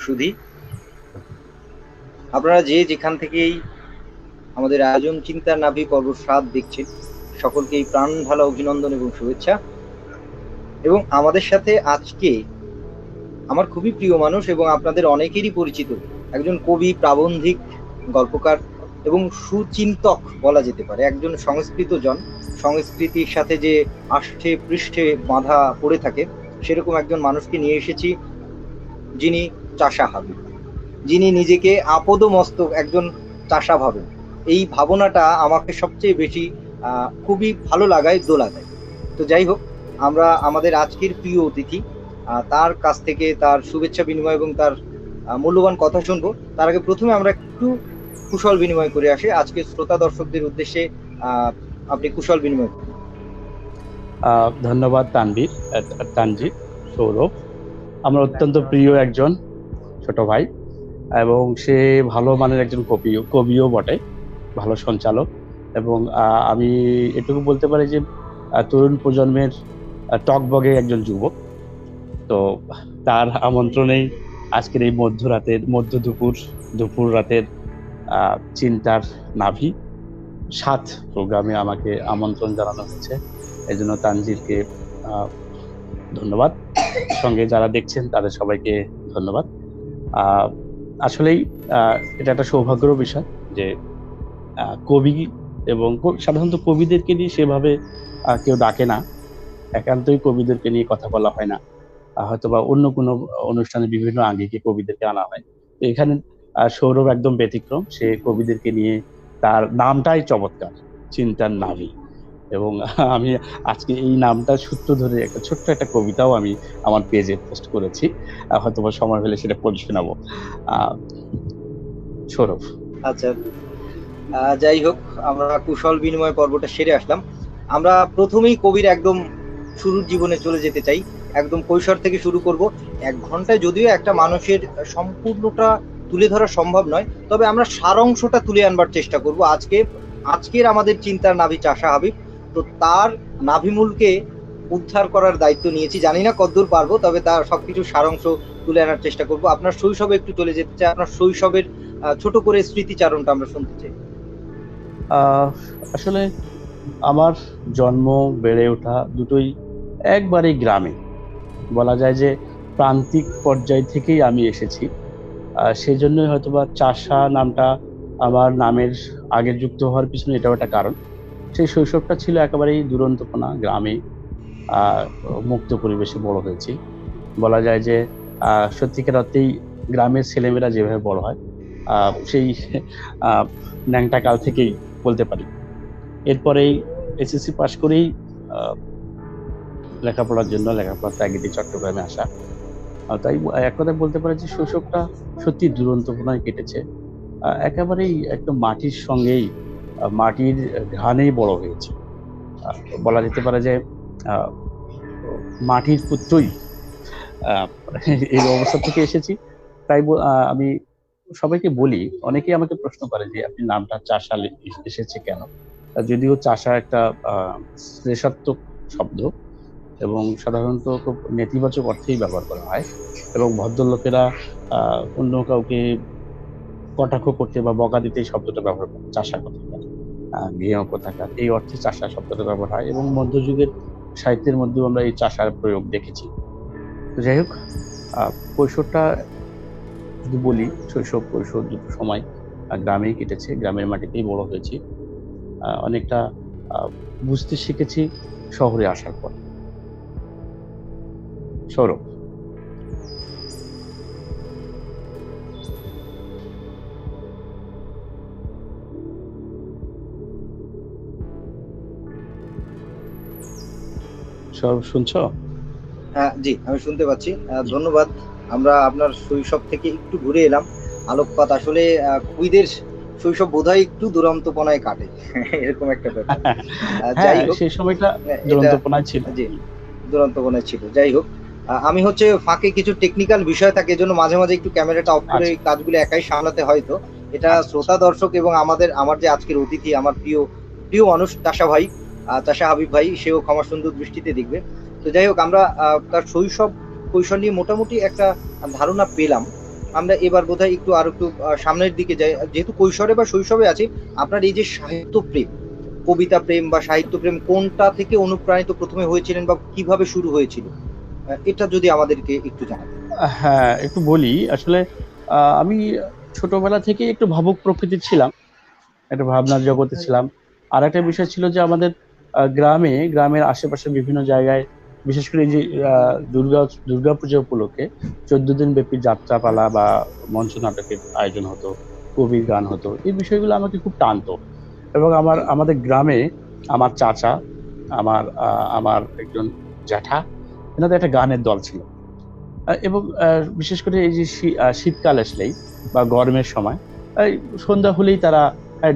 সুধী, আপনারা যে যেখান থেকেই আমাদের আয়োজন চিন্তার নাভি পর্ব 7 দেখছেন, সকলকেই প্রাণ ঢালা অভিনন্দন এবং শুভেচ্ছা। এবং আমাদের সাথে আজকে আমার খুবই প্রিয় মানুষ এবং আপনাদের অনেকেরই পরিচিত একজন কবি, প্রাবন্ধিক, গল্পকার এবং সুচিন্তক বলা যেতে পারে, একজন সংস্কৃত জন। সংস্কৃতির সাথে যে আষ্ঠে পৃষ্ঠে বাঁধা পড়ে থাকে সেরকম একজন মানুষকে নিয়ে এসেছি, যিনি চাষা হাবিব, যিনি নিজেকে আপদমস্তক একজন চাষা ভাবেন। এই ভাবনাটা আমাকে সবচেয়ে বেশি খুবই ভালো লাগায়, দোলা দেয়। তো যাই হোক, আমরা আমাদের আজকের প্রিয় অতিথি তার কাছ থেকে তার শুভেচ্ছা বিনিময় এবং তার মূল্যবান কথা শুনবো। তার আগে প্রথমে আমরা একটু কুশল বিনিময় করে আসি। আজকে শ্রোতা দর্শকদের উদ্দেশ্যে আপনি কুশল বিনিময় করুন। ধন্যবাদ তানজিৎ, সৌরভ। আমার অত্যন্ত প্রিয় একজন ছোট ভাই এবং সে ভালো মানের একজন কবিও বটে, ভালো সঞ্চালক। এবং আমি এটুকু বলতে পারি যে তরুণ প্রজন্মের টকবগে একজন যুবক। তো তার আমন্ত্রণেই আজকের এই দুপুর রাতের চিন্তার নাভি 7 প্রোগ্রামে আমাকে আমন্ত্রণ জানানো হয়েছে। এই জন্য তানজিরকে ধন্যবাদ, সঙ্গে যারা দেখছেন তাদের সবাইকে ধন্যবাদ। আসলেই এটা একটা সৌভাগ্যের বিষয় যে কবি এবং সাধারণত কবিদেরকে নিয়ে সেভাবে কেউ ডাকে না, একান্তই কবিদেরকে নিয়ে কথা বলা হয় না, হয়তোবা অন্য কোনো অনুষ্ঠানে বিভিন্ন আঙ্গিকে কবিদেরকে আনা হয়। এখানে সৌরভ একদম ব্যতিক্রম, সে কবিদেরকে নিয়ে, তার নামটাই চমৎকার, চিন্তার নাভি। এবং আমি আজকে এই নামটা সূত্র ধরে একটা ছোট্ট একটা কবিতাও আমি আমার পেজে পোস্ট করেছি, হয়তোবা সময় হলে সেটা পড়ে শোনাবো। সৌরভ। আচ্ছা, যাই হোক, আমরা কুশল বিনিময় পর্বটা সেরে আসলাম। আমরা প্রথমেই কবির একদম শুরুর জীবনে চলে যেতে চাই, একদম কৈশোর থেকে শুরু করব। 1 ঘন্টায় যদিও একটা মানুষের সম্পূর্ণটা তুলে ধরা সম্ভব নয়, তবে আমরা সারাংশটা তুলে আনবার চেষ্টা করব আজকের আমাদের চিন্তার নাভি চাষা হাবিব। তো তার নাভিমূলকে উদ্ধার করার দায়িত্ব নিয়েছি, জানি না কতদূর পারবো, তবে তার সবকিছু সারাংশ তুলে আনার চেষ্টা করব। আপনার শৈশবে একটু চলে যেতে চাই, আপনার শৈশবের ছোট করে স্মৃতিচারণটা আমরা শুনতে চাই। আসলে আমার জন্ম, বেড়ে ওঠা দুটোই একবারে গ্রামে, বলা যায় যে প্রান্তিক পর্যায় থেকেই আমি এসেছি। সেই জন্যই হয়তোবা চাষা নামটা আমার নামের আগে যুক্ত হওয়ার পিছনে এটাও একটা কারণ। সেই শৈশবটা ছিল একেবারেই দুরন্তপনা, গ্রামে মুক্ত পরিবেশে বড় হয়েছি। বলা যায় যে সত্যিকার অর্থেই গ্রামের ছেলেমেয়েরা যেভাবে বড় হয় সেই ন্যাংটা কাল থেকেই বলতে পারি। এরপরেই এসএসসি পাশ করেই লেখাপড়ার তাগিদে চট্টগ্রামে আসা। তাই এক কথায় বলতে পারি যে শৈশবটা সত্যি দুরন্তপনায় কেটেছে। একেবারেই একদম মাটির সঙ্গেই, মাটির ঘ্রাণেই বড় হয়েছে। বলা যেতে পারে যে মাটির পুত্রই এই অবস্থা থেকে এসেছি। তাই আমি সবাইকে বলি, অনেকেই আমাকে প্রশ্ন করে যে আপনি নামটা চাষা এসেছে কেন? যদিও চাষা একটা শ্লেষাত্মক শব্দ এবং সাধারণত খুব নেতিবাচক অর্থেই ব্যবহার করা হয়, এবং ভদ্রলোকেরা অন্য কাউকে কটাক্ষ করতে বা বকা দিতে এই শব্দটা ব্যবহার করে, চাষা কোথাকার, গেঁয়ো কোথাকার, এই অর্থে চাষা শব্দটা ব্যবহার হয়, এবং মধ্যযুগের সাহিত্যের মধ্যেও আমরা এই চাষার প্রয়োগ দেখেছি। তো যাই হোক, কৈশোরটা যদি বলি, শৈশব কৈশোর দুটো সময় গ্রামেই কেটেছে, গ্রামের মাটিতেই বড় হয়েছি। অনেকটা বুঝতে শিখেছি শহরে আসার পর। সৌরভ। সৌরভ, শুনছো? হ্যাঁ জি, আমি শুনতে পাচ্ছি। ধন্যবাদ। আমরা আপনার শৈশব থেকে একটু ঘুরে এলাম। আলোকপাত আসলে কবিদের শৈশব বোধহয় একটু দুরন্তপনায় কাটে এরকম একটা ব্যাপার। যাই হোক, সেই সময়টা দুরন্তপনায় ছিল। জি, দুরন্তপনায় ছিল। যাই হোক, আমি হচ্ছে ফাঁকে কিছু টেকনিক্যাল বিষয় থাকে, এজন্য মাঝে মাঝে একটু ক্যামেরাটা অফ করে কাজগুলো একাই সামলাতে হয়তো। এটা শ্রোতা দর্শক এবং আমার যে আজকের অতিথি, আমার প্রিয় মানুষ চাষা ভাই, চাষা হাবিব ভাই, সেও ক্ষমা সুন্দর দৃষ্টিতে দেখবে। তো যাই হোক, আমরা তার শৈশব কৈশোর নিয়ে মোটামুটি একটা ধারণা পেলাম। আমরা এবার বোধহয় আর একটু সামনের দিকে যাই। যেহেতু কৈশোরে বা শৈশবে আছি, আপনার এই যে সাহিত্য প্রেম, কবিতা প্রেম বা সাহিত্য প্রেম কোনটা থেকে অনুপ্রাণিত প্রথমে হয়েছিলেন বা কিভাবে শুরু হয়েছিল, এটা যদি আমাদেরকে একটু জানাতেন। হ্যাঁ, একটু বলি। আসলে আমি ছোটবেলা থেকে একটু ভাবুক প্রকৃতির ছিলাম, একটা ভাবনার জগতে ছিলাম। আর একটা বিষয় ছিল যে আমাদের গ্রামের আশেপাশে বিভিন্ন জায়গায়, বিশেষ করে এই যে দুর্গাপূজা উপলক্ষে 14 দিন ব্যাপী যাত্রাপালা বা মঞ্চ নাটকের আয়োজন হতো, কবির গান হতো। এই বিষয়গুলো আমাকে খুব টানতো। এবং আমাদের গ্রামে আমার চাচা, আমার একজন জ্যাঠা, এনাদের একটা গানের দল ছিল। এবং বিশেষ করে এই যে শীতকাল আসলেই বা গরমের সময় এই সন্ধ্যা হলেই তারা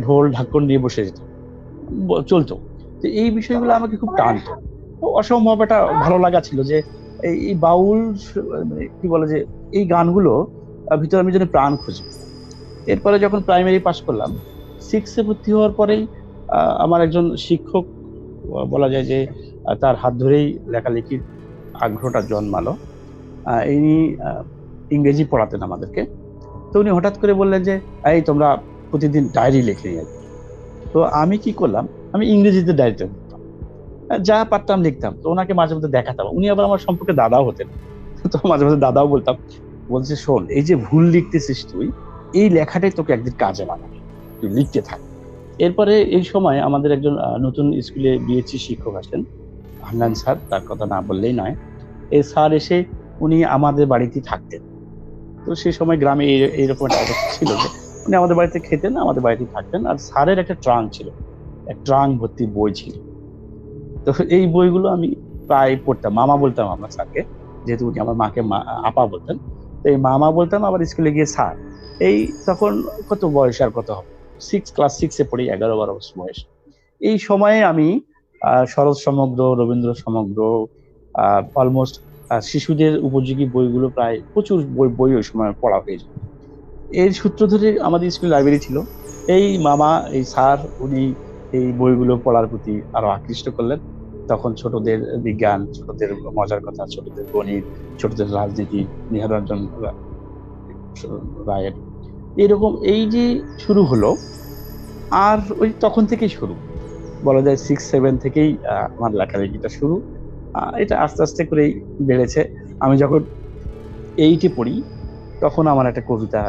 ঢোল ঢাক্কন নিয়ে বসে যেত, চলতো। তো এই বিষয়গুলো আমাকে খুব টানতো। তো অসম্ভব একটা ভালো লাগা ছিল যে এই বাউল মানে কি বলে যে এই গানগুলো ভিতরে আমি যেন প্রাণ খুঁজি। এরপরে যখন প্রাইমারি পাশ করলাম, 6-এ ভর্তি হওয়ার পরেই আমার একজন শিক্ষক, বলা যায় যে তার হাত ধরেই লেখালেখির আগ্রহটা জন্মালো। ইনি ইংরেজি পড়াতেন আমাদেরকে। তো উনি হঠাৎ করে বললেন যে, এই তোমরা প্রতিদিন ডায়েরি লিখে নিয়ে আসবে। তো আমি কি করলাম, আমি ইংরেজিতে ডায়েরিটা লিখতাম, যা পারতাম লিখতাম। তো ওনাকে মাঝে মধ্যে দেখাতাম, উনি আবার আমার সম্পর্কে দাদাও হতেন। তো মাঝে মাঝে দাদাও বলতাম, বলছে শোন, এই যে ভুল লিখতেছিস তুই, এই লেখাটাই তোকে একদিন কাজে লাগাবে, তুই লিখতে থাক। এরপরে এই সময় আমাদের একজন নতুন স্কুলে বিএসসি শিক্ষক আসেন, হান্নান স্যার, তার কথা না বললেই নয়। এই স্যার এসে উনি আমাদের বাড়িতেই থাকতেন। তো সেই সময় গ্রামে এইরকম একটা অবস্থা ছিল যে উনি আমাদের বাড়িতে খেতেন, আমাদের বাড়িতেই থাকতেন। আর স্যারের একটা ট্রাঙ্ক ছিল, এক ট্রাঙ্ক ভর্তি বই ছিল। তো এই বইগুলো আমি প্রায় পড়তাম। মামা বলতাম আমরা স্যারকে, যেহেতু উনি আমার মাকে আপা বলতেন। তো এই মামা বলতাম, আবার স্কুলে গিয়ে স্যার। এই তখন কত বয়স আর কত হবে, ক্লাস 6-এ পড়ি, 11-12 বছর বয়স। এই সময়ে আমি শরৎ সমগ্র, রবীন্দ্র সমগ্র, অলমোস্ট শিশুদের উপযোগী বইগুলো প্রায় প্রচুর বই ওই সময় পড়া হয়ে যায়। এর সূত্র ধরে আমাদের স্কুল লাইব্রেরি ছিল। এই মামা, এই স্যার, উনি এই বইগুলো পড়ার প্রতি আরো আকৃষ্ট করলেন। তখন ছোটদের বিজ্ঞান, ছোটদের মজার কথা, ছোটদের গণিত, ছোটদের রাজনীতি, নিহাররঞ্জন রায়ের এরকম এই যে শুরু হলো। আর ওই তখন থেকেই শুরু, বলা যায় 6-7 থেকেই আমার লেখালেখিটা শুরু। এটা আস্তে আস্তে করেই বেড়েছে। আমি যখন 8-এ পড়ি, তখন আমার একটা কবিতা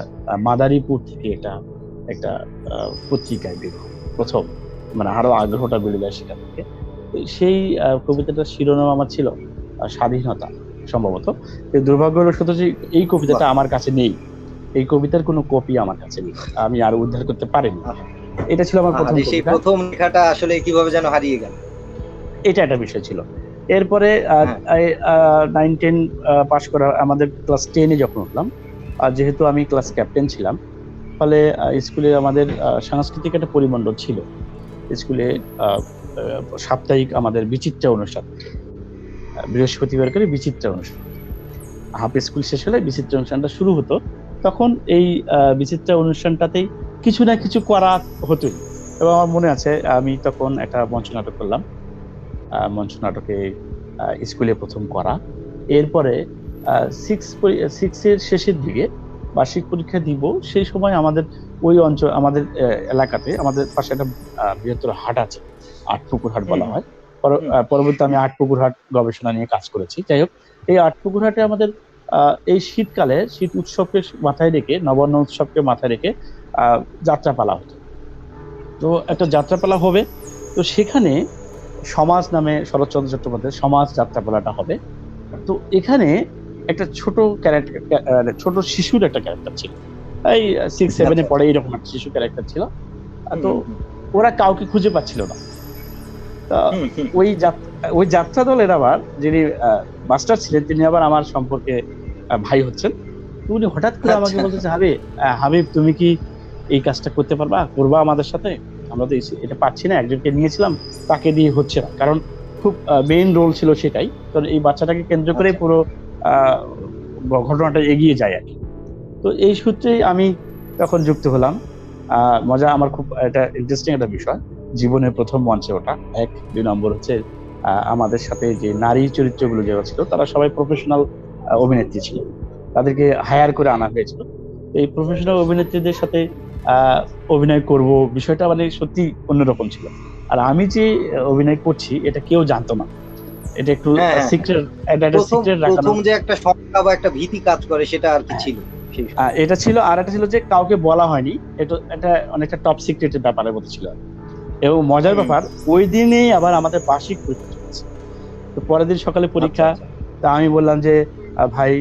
মাদারীপুর থেকে একটা একটা পত্রিকায় বের হয় প্রথম। মানে আরো আগ্রহটা বেড়ে যায় সেখান থেকে। তো সেই কবিতাটার শিরোনাম আমার ছিল স্বাধীনতা, সম্ভবত। দুর্ভাগ্যবশত যে এই কবিতাটা আমার কাছে নেই, এই কবিতার কোনো কপি আমার কাছে নেই, আমি আর উদ্ধার করতে পারিনি। এটা ছিল আমার প্রথম সেই কবিতা। প্রথম লেখাটা আসলে কিভাবে যেন হারিয়ে গেল। এটা একটা বিষয় ছিল। এরপরে হ্যাঁ। 9-10 পাশ করা, আমাদের ক্লাস 10-এ যখন উঠলাম, যেহেতু আমি ক্লাস ক্যাপ্টেন ছিলাম, ফলে স্কুলে আমাদের সাংস্কৃতিক একটা পরিমণ্ডল ছিল। স্কুলে সাপ্তাহিক আমাদের বিচিত্রা অনুষ্ঠান, বৃহস্পতিবার করে বিচিত্রা অনুষ্ঠান, হাফ স্কুল শেষ হলে বিচিত্রা অনুষ্ঠানটা শুরু হতো। তখন এই বিচিত্রা অনুষ্ঠানটাতেই কিছু না কিছু করা হতোই। এবং আমার মনে আছে আমি তখন একটা মঞ্চ নাটক করলাম। মঞ্চ নাটকে স্কুলে প্রথম করা। এরপরে 6-এর শেষের দিকে বার্ষিক পরীক্ষা দিব, সেই সময় আমাদের ওই অঞ্চল, আমাদের এলাকাতে, আমাদের পাশে একটা বৃহত্তর হাট আছে, আটপুকুর হাট বলা হয়। পরবর্তীতে আমি আটপুকুর হাট গবেষণা নিয়ে কাজ করেছি। যাই হোক, এই আটপুকুর হাটে আমাদের এই শীতকালে, শীত উৎসবকে মাথায় রেখে, নবান্ন উৎসবকে মাথায় রেখে যাত্রাপালা হতো। তো একটা যাত্রাপালা হবে, তো সেখানে সমাজ নামে শরৎচন্দ্র চট্টোপাধ্যায়ের সমাজ যাত্রাপালাটা হবে। তো এখানে একটা ছোট ক্যারেক্টার, ছোট শিশুর একটা ক্যারেক্টার ছিল, এই 6-7-এ পড়ে এরকম একটা শিশু ক্যারেক্টার ছিল। তো ওরা কাউকে খুঁজে পাচ্ছিল না। ওই যাত্রা দলের আবার যিনি মাস্টার ছিলেন, তিনি আবার আমার সম্পর্কে ভাই হচ্ছেন। উনি হঠাৎ করে আমাকে বলতেছে, হাবিব তুমি কি এই কাজটা করতে পারবা, করবা আমাদের সাথে? আমরা তো এটা পাচ্ছি না, একজনকে নিয়েছিলাম, তাকে দিয়ে হচ্ছে না। কারণ খুব মেইন রোল ছিল সেটাই, কারণ এই বাচ্চাটাকে কেন্দ্র করে পুরো ঘটনাটা এগিয়ে যায় আর কি। তো এই সূত্রেই আমি তখন যুক্ত হলাম। মজা, আমার খুব একটা ইন্টারেস্টিং একটা বিষয়, জীবনের প্রথম মঞ্চে ওটা। 1-2 নম্বর হচ্ছে আমাদের সাথে যে নারী চরিত্রগুলো যারা ছিল, তারা সবাই প্রফেশনাল অভিনেত্রী ছিল, তাদেরকে হায়ার করে আনা হয়েছিল। এই প্রফেশনাল অভিনেত্রীদের সাথে অভিনয় করব, বিষয়টা মানে সত্যি অন্যরকম ছিল। আর আমি যে অভিনয় করছি এটা কেউ জানতো না, এটা একটু হ্যাঁ, হ্যাঁ, সিক্রেট, এটা প্রথম সিক্রেট রাখানো। প্রথম যে একটা শঙ্কা বা একটা ভীতি কাজ করে সেটা আর কি হ্যাঁ, ছিল সেই সময়। এটা ছিল। আর একটা ছিল যে কাউকে বলা হয়নি, এটা অনেকটা টপ সিক্রেটের ব্যাপারের মতো ছিল। এবং মজার হুম, ব্যাপার, ওই দিনেই আবার আমাদের বার্ষিক পরীক্ষা চলছে। তো পরের দিন সকালে আচ্ছা, পরীক্ষা। আচ্ছা। তা আমি বললাম যে ভাই,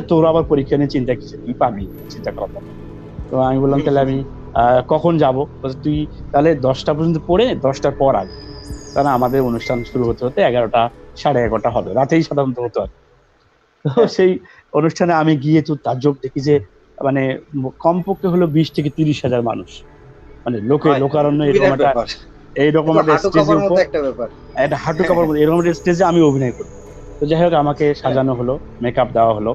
তোর আবার পরীক্ষা নিয়ে চিন্তা কিসের, তুই পাবি, চিন্তা করার দরকার নেই। তো আমি বললাম তাহলে আমি কখন যাব? তুই তাহলে 10টা পর্যন্ত পড়ে 10টার পর আগে, কারণ আমাদের অনুষ্ঠান শুরু হতে হতে 11টা, 11:30 হবে, রাতেই সাধারণত হতো আর কি। তো হ্যাঁ, সেই অনুষ্ঠানে আমি গিয়ে তো তাজ্জব দেখি যে মানে কমপক্ষে হলো 20 থেকে 30 হাজার মানুষ, মানে হায় হায়, লোকারণ্য, বিরাট ব্যাপার। এইরকম একদম একটা হাঁটু স্টেজের কাঁপার মতো উপর, একটা ব্যাপার। একটা হাঁটু হ্যাঁ, কাপড় হ্যাঁ, এরকম একটা স্টেজে আমি অভিনয় করি। তো যাই হোক, আমাকে হ্যাঁ। সাজানো হলো, মেকআপ দেওয়া হলো।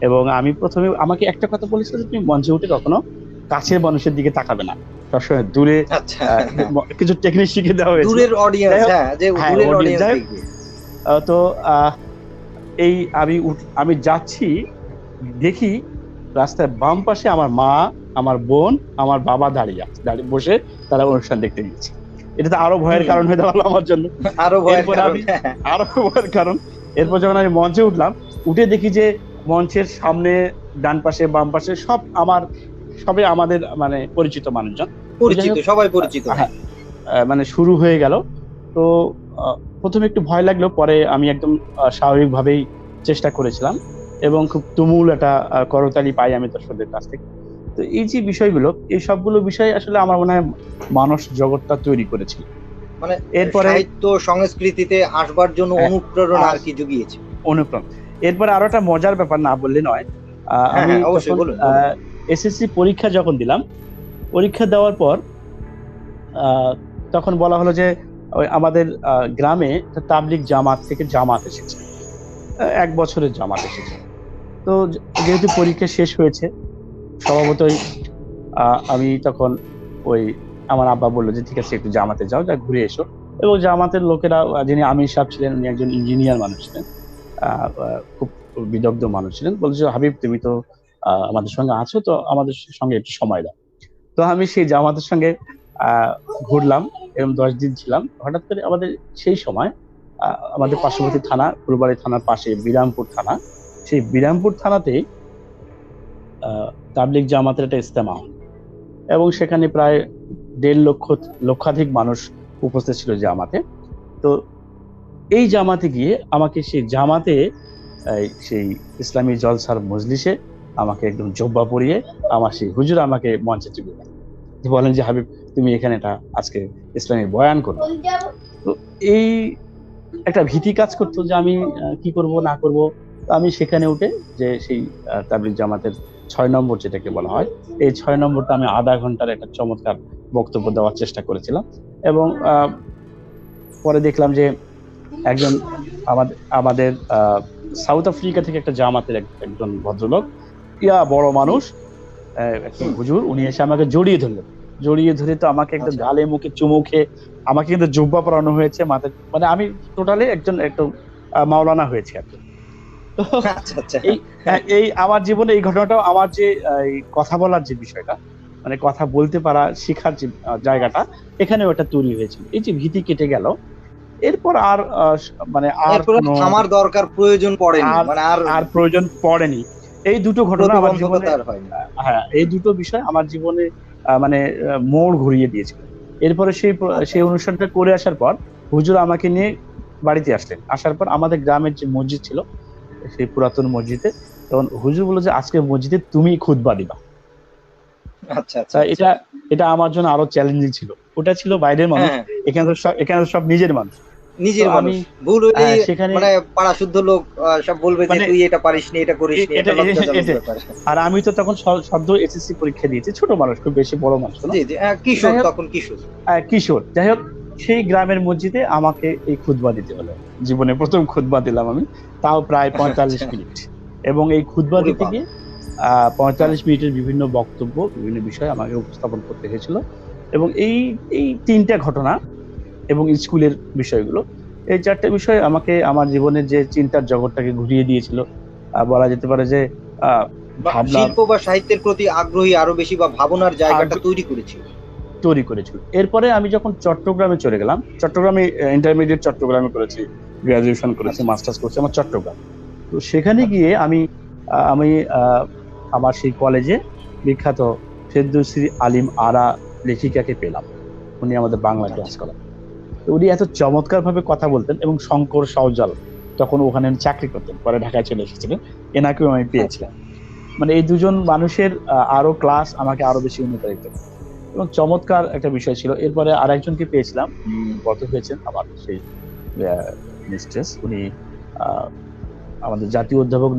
এবং আমি প্রথমে আমাকে একটা কথা বলেছিল যে তুমি মঞ্চে উঠে কখনো কাছের মানুষের দিকে তাকাবে না, সবসময় দূরে আচ্ছা, কিছু টেকনিক শিখে দেওয়া হয়েছিল। দূরের যাই অডিয়েন্স, হোক, হ্যাঁ, যে হ্যাঁ দূরের অডিয়েন্স, অডিয়েন্স যাই হোক, দেখবে। তো এই আমি যাচ্ছি, দেখি রাস্তায় বাম পাশে আমার মা, আমার বোন, আমার বাবা দাঁড়িয়ে আছে, দাঁড়িয়ে বসে তারা অনুষ্ঠান দেখতে দিচ্ছে। এটা তো আরো ভয়ের হুম, কারণ হয়ে দাঁড়ালো আমার জন্য। আরো ভয়ের এরপর কারণ। আমি হ্যাঁ, আরো ভয়ের কারণ, এরপর যখন আমি মঞ্চে উঠলাম, উঠে দেখি যে মঞ্চের সামনে, ডান পাশে, বাম পাশে সবে আমাদের মানে পরিচিত মানুষজন। তো যাই পরিচিত, হোক, সবাই পরিচিত। হ্যাঁ, মানে শুরু হয়ে গেল। তো প্রথমে একটু ভয় লাগলো, পরে আমি একদম স্বাভাবিকভাবেই চেষ্টা করেছিলাম, এবং খুব তুমুল একটা করতালি পাই আমি দর্শকদের কাছ থেকে। তো এই যে বিষয়গুলো, এই সবগুলো বিষয় আসলে আমার মনে হয় মানুষ জগৎটা তৈরি করেছিল। মানে এরপরে সাহিত্য সংস্কৃতিতে আসবার জন্য হ্যাঁ, অনুপ্রেরণা আর আস- কি জুগিয়েছে। অনুপ্রম। এরপরে আরো একটা মজার ব্যাপার না বললে নয়। হ্যাঁ, আমি হ্যাঁ, যখন অবশ্যই বলুন, বলুন। এসএসসি পরীক্ষা যখন দিলাম, পরীক্ষা দেওয়ার পর আহ, তখন বলা হলো যে ওই আমাদের গ্রামে একটা তাবলিগ জামাত থেকে জামাত এসেছে, 1 বছরের জামাত এসেছে। তো যেহেতু পরীক্ষা শেষ হয়েছে, স্বভাবতই আমি তখন ওই আমার আব্বা বললো যে ঠিক আছে, একটু জামাতে যাও, যা ঘুরে এসো। এবং জামাতের লোকেরা, যিনি আমির সাহেব ছিলেন, উনি একজন ইঞ্জিনিয়ার মানুষ ছিলেন, খুব বিদগ্ধ মানুষ ছিলেন, বলছে হাবিব তুমি তো আমাদের সঙ্গে আছো, তো আমাদের সঙ্গে একটু সময় দাও। তো আমি সেই জামাতের সঙ্গে আহ ঘুরলাম, এবং 10 দিন ছিলাম। হঠাৎ করে আমাদের সেই সময় আমাদের পার্শ্ববর্তী থানা, ফুলবাড়ি থানার পাশে বিরামপুর থানা, সেই বিরামপুর থানাতে তাবলিগ জামাতের একটা ইজতেমা হয়, এবং সেখানে প্রায় 1.5 লক্ষাধিক মানুষ উপস্থিত ছিল জামাতে। তো এই জামাতে গিয়ে আমাকে সেই জামাতে, সেই ইসলামী জলসার মজলিসে আমাকে একদম জব্বা পরিয়ে আমার সেই হুজুর আমাকে মঞ্চে তুলে দেন, বলেন যে হাবিব তুমি এখানে এটা আজকে ইসলামী বয়ান করো। তো এই একটা ভীতি কাজ করতো যে আমি কি করব না করব। তো আমি সেখানে উঠে, যে সেই তাবলিগ জামাতের 6 নম্বর যেটাকে বলা হয়, এই 6 নম্বরটা আমি আধা ঘন্টার একটা চমৎকার বক্তব্য দেওয়ার চেষ্টা করেছিলাম। এবং পরে দেখলাম যে একজন আমাদের আমাদের সাউথ আফ্রিকা থেকে একটা জামাতের একজন ভদ্রলোক, বড় মানুষ, একজন হুম, হুজুর, উনি এসে আমাকে জড়িয়ে ধরলেন। জড়িয়ে ধরে তো আমাকে একদম আচ্ছা, গালে মুখে চুমু খেয়ে, আমাকে কিন্তু জুব্বা পরানো হয়েছে মাথায়, মানে আমি টোটালি একটু মাওলানা হয়েছে আর কি। তো আচ্ছা, আচ্ছা। এই আমার জীবনে এই ঘটনাটাও, আমার যে এই কথা বলার যে বিষয়টা, মানে কথা বলতে পারা, শেখার যে জায়গাটা, এখানেও একটা তৈরি হয়েছিল। এই যে ভীতি কেটে গেল, এরপর আর মানে আর এরপরে কোনো, থামার দরকার প্রয়োজন পড়েনি, আর মানে আর আর প্রয়োজন পড়েনি। এই দুটো ঘটনা আমার জীবনে, প্রতিবন্ধকতা আর হয়নি। হ্যাঁ, এই দুটো বিষয় আমার জীবনে মানে মোড় ঘুরিয়ে দিয়েছিল। এরপরে আচ্ছা, সেই অনুষ্ঠানটা করে আসার পর হুজুর আমাকে নিয়ে বাড়িতে আসলেন। আসার পর আমাদের গ্রামের যে মসজিদ ছিল, সেই পুরাতন মসজিদে, তখন হুজুর বললো যে আজকে মসজিদে তুমি খুতবা দিবা। আচ্ছা, আচ্ছা, তা আচ্ছা। এটা এটা আমার জন্য আরো চ্যালেঞ্জিং ছিল। ওটা ছিল বাইরের মানুষ, হ্যাঁ, হ্যাঁ, এখানে তো সব নিজের মানুষ। তো নিজের আমি মানুষ। ভুল হইলেই সেখানে মানে পাড়া শুদ্ধ লোক সব বলবে যে মানে তুই এটা পারিসনি, এটা করিসনি, এটা লজ্জাজনক এটা, ব্যাপার। আর আমি তো তখন সদ্য এসএসসি পরীক্ষা দিয়েছি, ছোট মানুষ, খুব বেশি বড় মানুষ না। জি, জি, কিশোর, যাই হোক, তখন কিশোর। কিশোর, যাই হোক, সেই গ্রামের মসজিদে আমাকে এই খুতবা দিতে হলো। জীবনে প্রথম খুতবা দিলাম আমি, তাও প্রায় 45 আচ্ছা, মিনিট। এবং এই খুতবা ওরে দিতে বাবা! গিয়ে হ্যাঁ, 45 মিনিটের বিভিন্ন বক্তব্য, বিভিন্ন বিষয় আমাকে উপস্থাপন করতে হয়েছিল। এবং এই 3টা ঘটনা এবং স্কুলের বিষয়গুলো, এই 4টে বিষয় আমাকে আমার জীবনের যে চিন্তার জগৎটাকে ঘুরিয়ে দিয়েছিল। বলা যেতে পারে যে আহ, বা ভাবনার শিল্প বা সাহিত্যের প্রতি আগ্রহী আরো বেশি বা ভাবনার জায়গাটা তৈরি করেছিল। তৈরি করেছিল। এরপরে আমি যখন চট্টগ্রামে চলে গেলাম, চট্টগ্রামে ইন্টারমিডিয়েট চট্টগ্রামে করেছি, গ্রাজুয়েশন করেছি, আচ্ছা। মাস্টার্স করেছি আমার চট্টগ্রাম। তো সেখানে আচ্ছা। গিয়ে আমি আমার সেই কলেজে বিখ্যাত ফেরদৌসী আলিম আরা লেখিকাকে পেলাম। উনি আমাদের বাংলা ক্লাস আচ্ছা। করেন। তো উনি এত চমৎকার ভাবে কথা বলতেন, এবং শঙ্কর সওজাল তখন ওখানে উনি চাকরি করতেন, পরে ঢাকায় চলে এসেছিলেন, এনাকেও আমি আচ্ছা। পেয়েছিলাম। মানে এই দুজন মানুষের আরো ক্লাস আমাকে আরো বেশি অনুপ্রাণিত করে। এবং চমৎকার একটা বিষয় ছিল। এরপরে আরেকজনকে পেয়েছিলাম, গত হয়েছেন আমার সেই মিস্ট্রেস, উনি আহ, আমাদের জাতীয় অধ্যাপক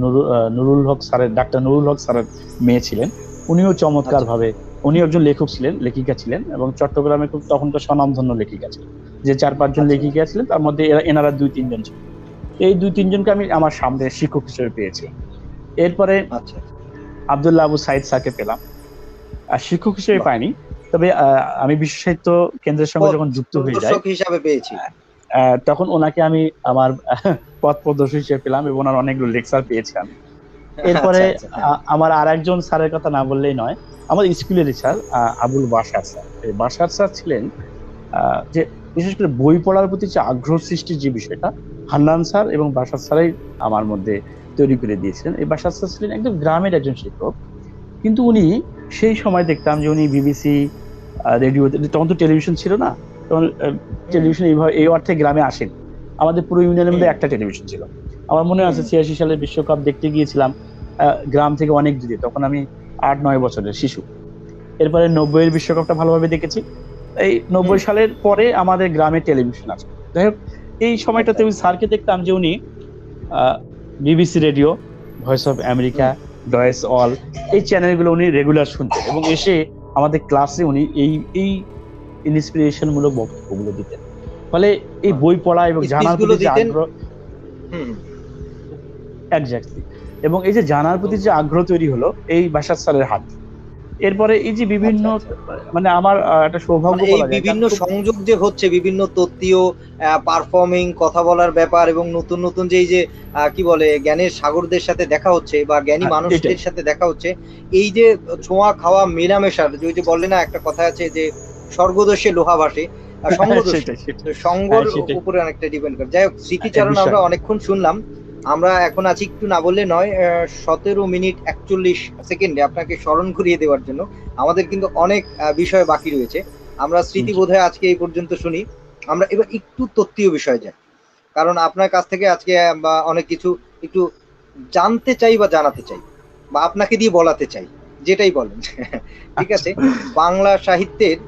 নুরুল হক স্যারের, ডাক্তার নুরুল হক স্যারের মেয়ে ছিলেন। উনিও চমৎকার আচ্ছা। ভাবে, উনি একজন লেখক ছিলেন, লেখিকা ছিলেন, এবং চট্টগ্রামে খুব তখনকার স্বনামধন্য লেখিকা ছিলেন। যে 4-5 জন আচ্ছা। লেখিকা ছিলেন, তার মধ্যে এনারা 2-3 জন ছিলেন। এই 2-3 জনকে আমি আমার সামনে শিক্ষক হিসেবে পেয়েছি। এরপরে আচ্ছা। আব্দুল্লাহ আবু সাইদ স্যারকে পেলাম, আর শিক্ষক হিসেবে বাহ! পাইনি। তবে আমি বিশ্ব সাহিত্য কেন্দ্রের সঙ্গে পথ যখন যুক্ত হয়ে যাই, প্রদর্শক হিসাবে পেয়েছি। তখন ওনাকে আমি আমার পথ প্রদর্শক হিসেবে পেলাম, এবং ওনার অনেকগুলো লেকচার পেয়েছি আমি। এরপরে আচ্ছা, আচ্ছা। আমার আর একজন স্যারের কথা না বললেই নয়, আমাদের স্কুলের স্যার আবুল বাশার স্যার। এই বাশার স্যার ছিলেন যে বিশেষ করে বই পড়ার প্রতি যে আগ্রহ সৃষ্টির যে বিষয়টা, হান্নান স্যার এবং বাশার স্যারই আমার মধ্যে তৈরি করে দিয়েছিলেন। এই বাশার স্যার ছিলেন একদম গ্রামের একজন শিক্ষক, কিন্তু উনি সেই সময় দেখতাম যে উনি বিবিসি রেডিও, তখন তো টেলিভিশন ছিল না, তখন হুম, টেলিভিশন এইভাবে এই অর্থে গ্রামে আসেন। আমাদের পুরো ইউনিয়নের হুম, মধ্যে একটা টেলিভিশন ছিল। আমার মনে হুম, আছে 86 সালে বিশ্বকাপ দেখতে গিয়েছিলাম গ্রাম থেকে অনেক দূরে, তখন আমি 8-9 বছরের শিশু। এরপরে 90-এর বিশ্বকাপটা ভালোভাবে দেখেছি। এই হুম। 90 সালের পরে আমাদের গ্রামে টেলিভিশন আছে। যাই হোক, এই আচ্ছা, সময়টাতে আমি আচ্ছা। স্যারকে দেখতাম যে উনি BBC radio, voice of America, hmm. ডয়েস all, এই চ্যানেলগুলো উনি রেগুলার শুনতেন, এবং এসে আমাদের ক্লাসে উনি এই এই ইন্সপিরেশন মূলক বক্তব্যগুলো দিতেন। ফলে এই বাহ! বই পড়া এবং স্পিচ জানার গুলো প্রতি যে দিতেন। আগ্রহ, হুম, এক্স্যাক্টলি, এবং এই যে জানার তো প্রতি যে আগ্রহ তৈরি হলো এই বাসার স্যারের হাত দিয়ে। এরপরে এই যে বিভিন্ন, আচ্ছা, আচ্ছা। মানে আমার একটা সৌভাগ্য মানে এই বলা যায়, কারণ বিভিন্ন খুব সংযোগ যে হচ্ছে বিভিন্ন তত্ত্বীয় পারফর্মিং কথা বলার ব্যাপার এবং নতুন, নতুন যে এই যে কি বলে জ্ঞানের সাগরদের সাথে দেখা হচ্ছে বা জ্ঞানী এটাই। মানুষদের সাথে দেখা হচ্ছে। এই যে ছোঁয়া খাওয়া মেলামেশার যে ওই যে বলে না একটা কথা আছে যে স্বর্গদোষে লোহা ভাসে, সঙ্গদোষে। সেটাই সেটাই। তো সঙ্গর সেটাই উপরে অনেকটা ডিপেন্ড করে। যাই হোক এই স্মৃতিচারণ আমরা বিষয়। অনেকক্ষণ শুনলাম। আমরা এখন আছি একটু না বললে নয় ১৭ মিনিট ৪১ সেকেন্ডে আপনাকে স্মরণ করিয়ে দেওয়ার জন্য। আমাদের কিন্তু অনেক বিষয় বাকি রয়েছে। আমরা স্মৃতি জি। বোধহয় আজকে এই পর্যন্ত শুনি। আমরা এবার একটু তত্ত্বীয় বিষয়ে যাই। কারণ আপনার কাছ থেকে আজকে বা অনেক কিছু একটু জানতে চাই বা জানাতে চাই। বা আপনাকে দিয়ে বলাতে চাই। যেটাই বলেন। ঠিক আচ্ছা। আছে? বাংলা সাহিত্যের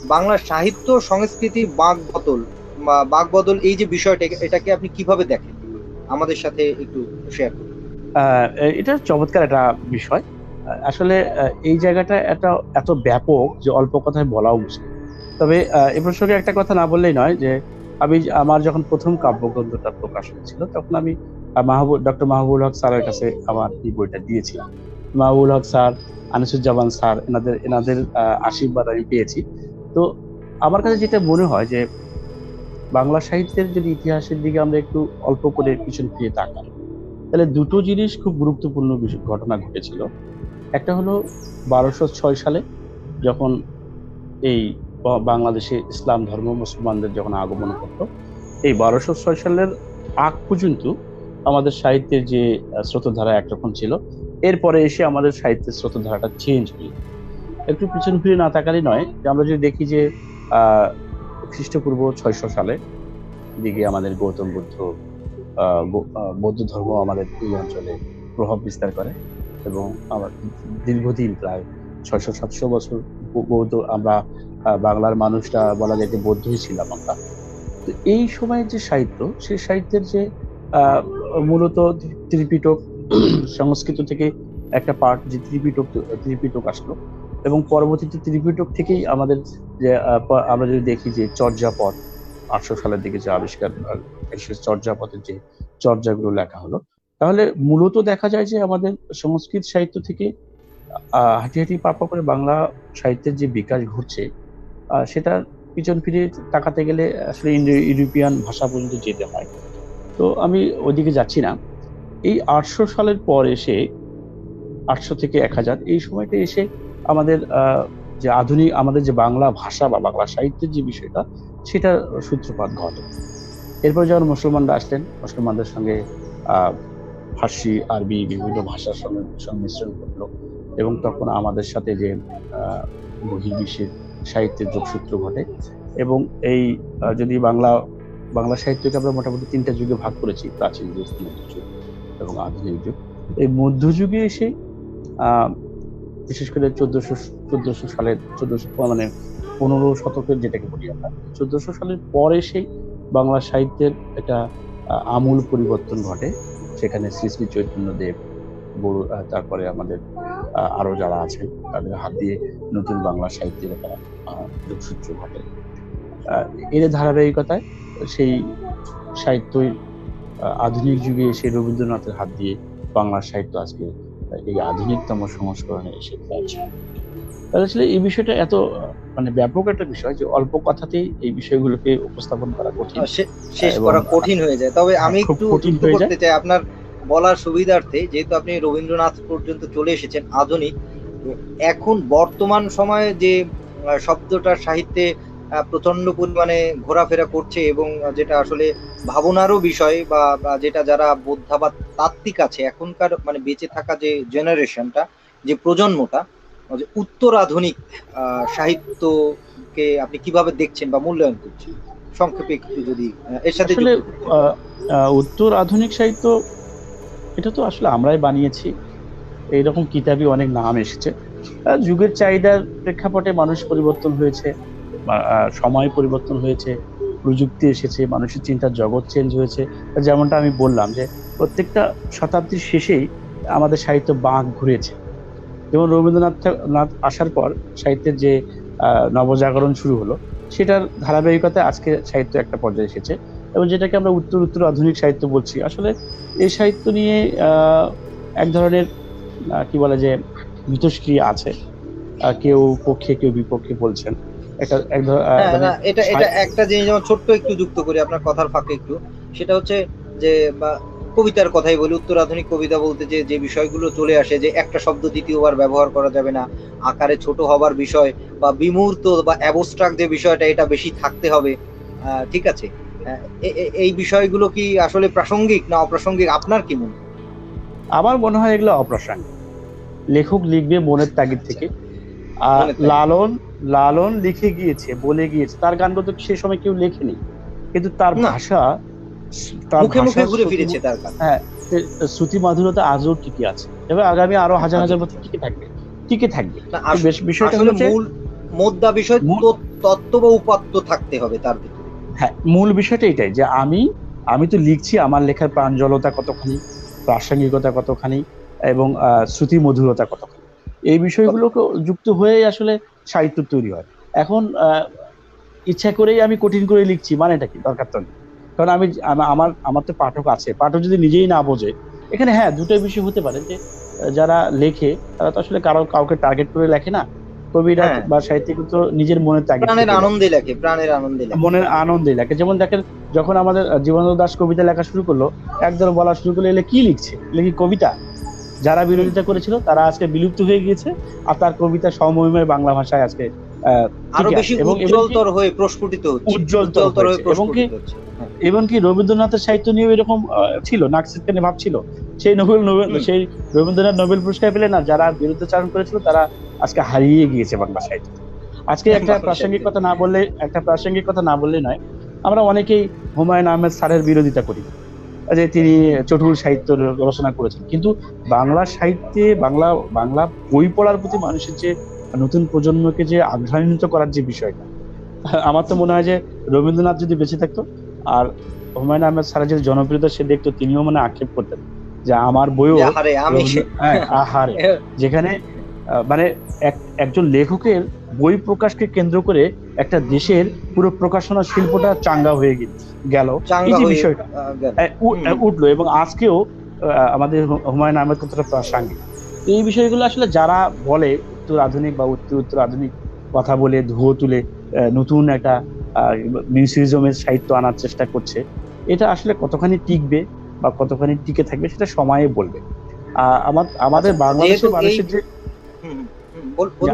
বাংলা সাহিত্য সংস্কৃতির বাঁকবদল বা বাঁকবদল এই যে বিষয়টা এটাকে আপনি কিভাবে দেখেন? আমাদের সাথে একটু শেয়ার করুন। এটা চমৎকার একটা বিষয়। আসলে এই জায়গাটা এত ব্যাপক যে অল্প কথায় বলাও মুশকিল। তবে এ প্রসঙ্গে একটা কথা না বললেই নয় যে আমার যখন প্রথম কাব্যগ্রন্থটা প্রকাশ হয়েছিল, তখন আমি ডক্টর মাহবুবুল হক স্যারের কাছে আমার এই বইটা দিয়েছিলাম। মাহবুবুল হক স্যার, আনিসুজ্জামান স্যার, এনাদের আশীর্বাদ আমি পেয়েছি। তো আমার কাছে যেটা মনে হয় যে বাংলা সাহিত্যের যদি ইতিহাসের দিকে আমরা একটু অল্প করে পিছন ফিরে তাকাই, তাহলে দুটো জিনিস খুব গুরুত্বপূর্ণ ঘটনা ঘটেছিল। একটা হলো 1206 সালে, যখন এই বাংলাদেশে ইসলাম ধর্ম মুসলমানদের যখন আগমন করতো। এই 1206 সালের আগ পর্যন্ত আমাদের সাহিত্যের যে স্রোতধারা একরকম ছিল, এরপরে এসে আমাদের সাহিত্যের স্রোতধারাটা চেঞ্জ হয়ে যায়। একটু পিছন ফিরে না তাকালে নয়, যে আমরা যদি দেখি যে আহ খ্রিস্টপূর্ব 600 সালে দিকে আমাদের গৌতম বুদ্ধ বৌদ্ধ ধর্ম আমাদের এই অঞ্চলে প্রভাব বিস্তার করে, এবং আমার দীর্ঘদিন প্রায় 600-700 বছর বৌদ্ধ আমরা, বাংলার মানুষরা বলা যায় যে বৌদ্ধই ছিলাম আমরা। তো এই সময়ের যে সাহিত্য, সেই সাহিত্যের যে আহ, মূলত ত্রিপিটক সংস্কৃত থেকে একটা পার্ট, যে ত্রিপিটক আসলো, এবং পরবর্তীতে ত্রিপিটক থেকেই আমাদের যে আমরা যদি দেখি যে চর্যাপদ 800 সালের দিকে যে আবিষ্কার, চর্যাপদের যে চর্যাগুলো লেখা হলো, তাহলে মূলত দেখা যায় যে আমাদের সংস্কৃত সাহিত্য থেকে হাঁটি হাঁটি পা পা করে বাংলা সাহিত্যের যে বিকাশ ঘটছে, সেটা পিছন ফিরে তাকাতে গেলে আসলে ইউরোপিয়ান ভাষা পর্যন্ত যেতে হয়। তো আমি ওইদিকে যাচ্ছি না। এই 800 সালের পর এসে 800 থেকে 1000 এই সময়টা এসে আমাদের যে আধুনিক আমাদের যে বাংলা ভাষা বা বাংলা সাহিত্যের যে বিষয়টা সেটার সূত্রপাত ঘটে। এরপর যখন মুসলমানরা আসলেন, মুসলমানদের সঙ্গে আহ ফার্সি, আরবি বিভিন্ন ভাষার সঙ্গে সংমিশ্রণ ঘটলো এবং তখন আমাদের সাথে যে বহির্বিশ্বের সাহিত্যের যোগসূত্র ঘটে। এবং এই যদি বাংলা সাহিত্যকে আমরা মোটামুটি 3টা যুগে ভাগ করেছি, প্রাচীন যুগ, মধ্যযুগ এবং আধুনিক যুগ। এই মধ্যযুগে এসে আহ বিশেষ করে 1400 সালের 1400 মানে 15 শতকের যেটাকে বলি আমরা, 1400 সালের পর এসে বাংলা সাহিত্যের একটা আমূল পরিবর্তন ঘটে। সেখানে শ্রী শ্রী চৈতন্যদেব, তারপরে আমাদের আরো যারা আছেন তাদের হাত দিয়ে নতুন বাংলা সাহিত্যের একটা যোগসূত্র ঘটে। এর ধারাবাহিকতায় সেই সাহিত্যই আধুনিক যুগে এসে রবীন্দ্রনাথের হাত দিয়ে বাংলা সাহিত্য আজকে এই আধুনিকতম সংস্করণে এসে পৌঁছে। তাহলে আসলে এই বিষয়টা এত মানে ব্যাপক একটা বিষয় যে অল্প কথাতেই এই বিষয়গুলোকে উপস্থাপন করা কঠিন, শেষ করা কঠিন হয়ে যায়। তবে আমি একটু যুক্ত করতে চাই আপনার বলার সুবিধার্থে, যেহেতু আপনি রবীন্দ্রনাথ পর্যন্ত চলে এসেছেন আধুনিক, এখন বর্তমান সময়ে যে শব্দটা সাহিত্যে প্রচন্ড পরিমাণে ঘোরাফেরা করছে এবং যেটা আসলে ভাবনারও বিষয় বা যেটা যারা বোদ্ধা বা তাত্ত্বিক আছে এখনকার মানে বেঁচে থাকা যে জেনারেশনটা, যে প্রজন্মটা, উত্তর আধুনিক সাহিত্যকে আপনি কিভাবে দেখছেন বা মূল্যায়ন করছেন, সংক্ষেপে একটু যদি এর সাথে আসলে উত্তর আধুনিক সাহিত্য এটা তো আসলে আমরাই বানিয়েছি। এইরকম কিতাবই অনেক নাম এসেছে। যুগের চাহিদার প্রেক্ষাপটে মানুষ পরিবর্তন হয়েছে, সময় পরিবর্তন হয়েছে, প্রযুক্তি এসেছে, মানুষের চিন্তার জগৎ চেঞ্জ হয়েছে। যেমনটা আমি বললাম যে প্রত্যেকটা শতাব্দীর শেষেই আমাদের সাহিত্য বাঁক ঘুরেছে। যেমন রবীন্দ্রনাথ আসার পর সাহিত্যের যে নবজাগরণ শুরু হলো, সেটার ধারাবাহিকতায় আজকে সাহিত্য একটা পর্যায়ে এসেছে এবং যেটাকে আমরা উত্তর আধুনিক সাহিত্য বলছি। আসলে এই সাহিত্য নিয়ে এক ধরনের কি বলে যে মিথস্ক্রিয়া আছে, কেউ পক্ষে কেউ বিপক্ষে বলছেন। এটা একটা জিনিস যেমন ছোট্ট একটু যুক্ত করি আপনার কথার ফাঁকে একটু, সেটা হচ্ছে যে কবিতার কথাই বলি, উত্তর আধুনিক কবিতা বলতে যে বিষয়গুলো চলে আসে, যে একটা শব্দ দ্বিতীয়বার ব্যবহার করা যাবে না, আকারে ছোট হবার বিষয় বা বিমূর্ত বা অ্যাবস্ট্রাক্ট যে বিষয়টা এটা বেশি থাকতে হবে, ঠিক আছে, এই বিষয়গুলো কি আসলে প্রাসঙ্গিক না অপ্রাসঙ্গিক, আপনার কি মনে হয়? আমার মনে হয় এগুলো অপ্রাসঙ্গিক। লেখক লিখবে মনের তাগিদ থেকে। লালন লিখে গিয়েছে, বলে গিয়েছে, তার গানগুলো তো সে সময় কেউ লেখেনি, কিন্তু তার ভাষা, মুখে মুখে ঘুরে ফিরেছে তার গান। হ্যাঁ, শ্রুতি মাধুরতা আজও টিকে আছে এবং আগামী আরো হাজার হাজার বছর টিকে থাকবে। বিষয়টা হচ্ছে মোদ্দা বিষয় তত্ত্ব বা উপাত্ত থাকতে হবে তার ভিতরে। হ্যাঁ, মূল বিষয়টা এটাই যে আমি তো লিখছি, আমার লেখার প্রাঞ্জলতা কতখানি, প্রাসঙ্গিকতা কতখানি এবং শ্রুতি মধুরতা কতখানি, এই বিষয়গুলোকে যুক্ত হয়ে আসলে সাহিত্য তৈরি হয়। এখন ইচ্ছা করেই আমি কঠিন করে লিখছি মানে এটা কি? দরকার তো নেই। কারণ আমার তো পাঠক আছে, পাঠক যদি নিজেই না বোঝে, এখানে হ্যাঁ দুটোই বিষয় হতে পারে যে যারা লেখে তারা তো আসলে কাউকে টার্গেট করে লেখে না। কবিরা বা সাহিত্যিক তো নিজের মনের তাগিদ, প্রাণের আনন্দে লেখে, মনের আনন্দে লেখে। যেমন দেখেন, যখন আমাদের জীবনানন্দ দাশ কবিতা লেখা শুরু করলো, একদল বলা শুরু করলো এলে কি লিখছে, লেখি কবিতা। যারা বিরোধিতা করেছিল তারা আজকে বিলুপ্ত হয়ে গিয়েছে, আর তার কবিতা সমমহিমায় বাংলা ভাষায় আজকে আরো বেশি উজ্জ্বলতর হয়ে প্রস্ফুটিত হচ্ছে, এমনকি রবীন্দ্রনাথের সাহিত্য নিয়ে এরকম ছিল, নাকসিরকানি ভাব ছিল। সেই রবীন্দ্রনাথ নোবেল পুরস্কার পেলে না, যারা বিরুদ্ধাচারণ করেছিল তারা আজকে হারিয়ে গিয়েছে বাংলা সাহিত্য। আজকে একটা প্রাসঙ্গিকতা না বললে নয়, আমরা অনেকেই হুমায়ুন আহমেদ স্যারের বিরোধিতা করি যে তিনি চটুল সাহিত্য রচনা করেছেন, কিন্তু বাংলা সাহিত্যে বাংলা বই পড়ার প্রতি মানুষের যে নতুন প্রজন্মকে যে আগ্রহান্বিত করার যে বিষয়টা, আমার তো মনে হয় যে রবীন্দ্রনাথ যদি বেঁচে থাকতো আর হুমায়ুন আহমেদ স্যারের যদি জনপ্রিয়তা সে দেখতো, তিনিও মনে আক্ষেপ করতেন যে আমার বইও আহারে, যেখানে মানে একজন লেখকের বই প্রকাশকে কেন্দ্র করে একটা দেশের পুরো প্রকাশনা শিল্পটা চাঙ্গা হয়ে গেল, এই যে বিষয়টা উঠলো। এবং আজকেও আমাদের হুমায়ুন আহমেদ কতটা প্রাসঙ্গিক, এই বিষয়গুলো আসলে যারা বলে উত্তর আধুনিক বা উত্তর আধুনিক কথা বলে ধুয়ো তুলে নতুন একটা মিউজিয়ামের সাহিত্য আনার চেষ্টা করছে, এটা আসলে কতখানি টিকবে বা কতখানি টিকে থাকবে সেটা সময়ে বলবে। আমাদের বাংলাদেশের যেহেতু এই মানুষের যে হুম,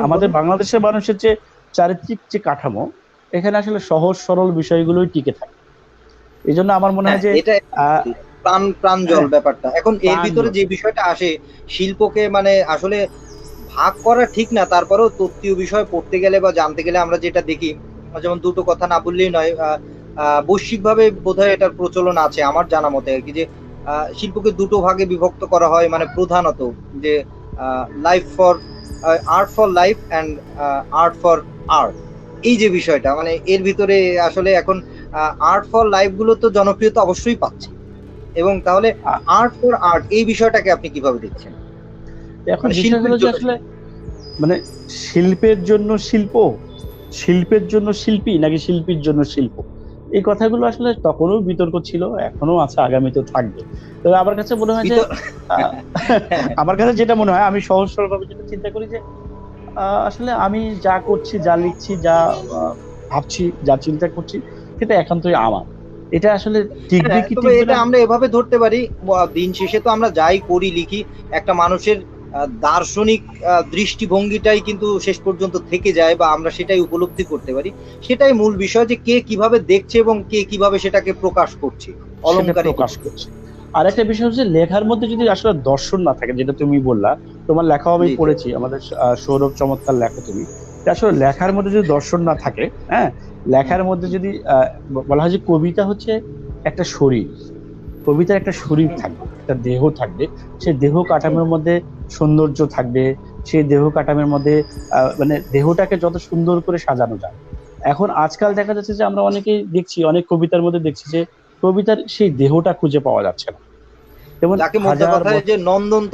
আমাদের বলুন। বাংলাদেশের মানুষের যে চারিত্রিক যে কাঠামো, এখানে আসলে সহজ সরল বিষয়গুলোই টিকে থাকে। এই জন্য আমার মনে হ্যাঁ, হয় যে এটা আহ প্রাঞ্জল হ্যাঁ, ব্যাপারটা। এখন এর ভিতরে প্রাঞ্জল। যে বিষয়টা আসে, শিল্পকে মানে আসলে ভাগ করা ঠিক না। তারপরেও তত্ত্বীয় বিষয় পড়তে গেলে বা জানতে গেলে আমরা যেটা দেখি, যেমন দুটো কথা না বললেই নয়। বৈশ্বিকভাবে বোধহয় এটার প্রচলন আছে আমার জানা মতে আরকি, যে শিল্পকে দুটো ভাগে বিভক্ত করা হয়, মানে প্রধানত যে uh life for art for life and art for art. এই যে বিষয়টা, মানে এর ভিতরে আসলে এখন আ আর্ট ফর লাইফ গুলো তো জনপ্রিয়তা অবশ্যই পাচ্ছে। এবং তাহলে আ- আর্ট ফর আর্ট এই বিষয়টাকে আপনি কিভাবে দেখছেন? এখন মানে বিষয় শিল্পের হলো যে জন্য আসলে মানে শিল্পের জন্য শিল্প, শিল্পের জন্য শিল্পী, নাকি শিল্পীর জন্য শিল্প, এই কথাগুলো আসলে তখনও বিতর্ক ছিল, এখনো আছে, আগামীতেও থাকবে। তবে আমার কাছে মনে হয় যে ভিতর আহ, আমার কাছে যেটা মনে হয়, আমি সহজ সরলভাবে যেটা চিন্তা করি যে আসলে আমি যা করছি, যা লিখছি, যা ভাবছি, যা চিন্তা করছি, সেটা একান্তই আমার। এটা আসলে টিকবে হ্যাঁ, কি তবে টিকবে এটা না। আমরা এভাবে ধরতে পারি, দিন শেষে তো আমরা যাই করি লিখি, একটা মানুষের দার্শনিক দৃষ্টিভঙ্গিটাই কিন্তু শেষ পর্যন্ত থেকে যায়, বা আমরা সেটাই উপলব্ধি করতে পারি। সেটাই মূল বিষয়, যে কে কিভাবে দেখছে এবং কে কিভাবে সেটাকে প্রকাশ করছে সেটা অলংকারিক প্রকাশ ভাবে। করছে। আর একটা বিষয় হচ্ছে, লেখার মধ্যে যদি আসলে দর্শন না থাকে, যেটা তুমি বললা, তোমার লেখাও আমি জি, জি। পড়েছি, আমাদের সৌরভ চমৎকার লেখো তুমি, যে আসলে লেখার মধ্যে যদি দর্শন না থাকে, হ্যাঁ, হুম, লেখার মধ্যে হুম, যদি বলা হয় যে কবিতা হচ্ছে একটা শরীর, কবিতার একটা শরীর হুম। থাকবে, একটা দেহ থাকবে, সেই দেহ হুম, কাঠামোর মধ্যে সৌন্দর্য থাকবে, সেই দেহ কাঠামোর মধ্যে মানে দেহটাকে যত সুন্দর করে সাজানো যায়। এখন আজকাল দেখা যাচ্ছে যে আমরা অনেকেই দেখছি, অনেক কবিতার মধ্যে দেখছি যে কবিতার সেই দেহটা খুঁজে পাওয়া যাচ্ছে না। যেমন যাকে মোদ্দা হাজার কথায় যে নন্দন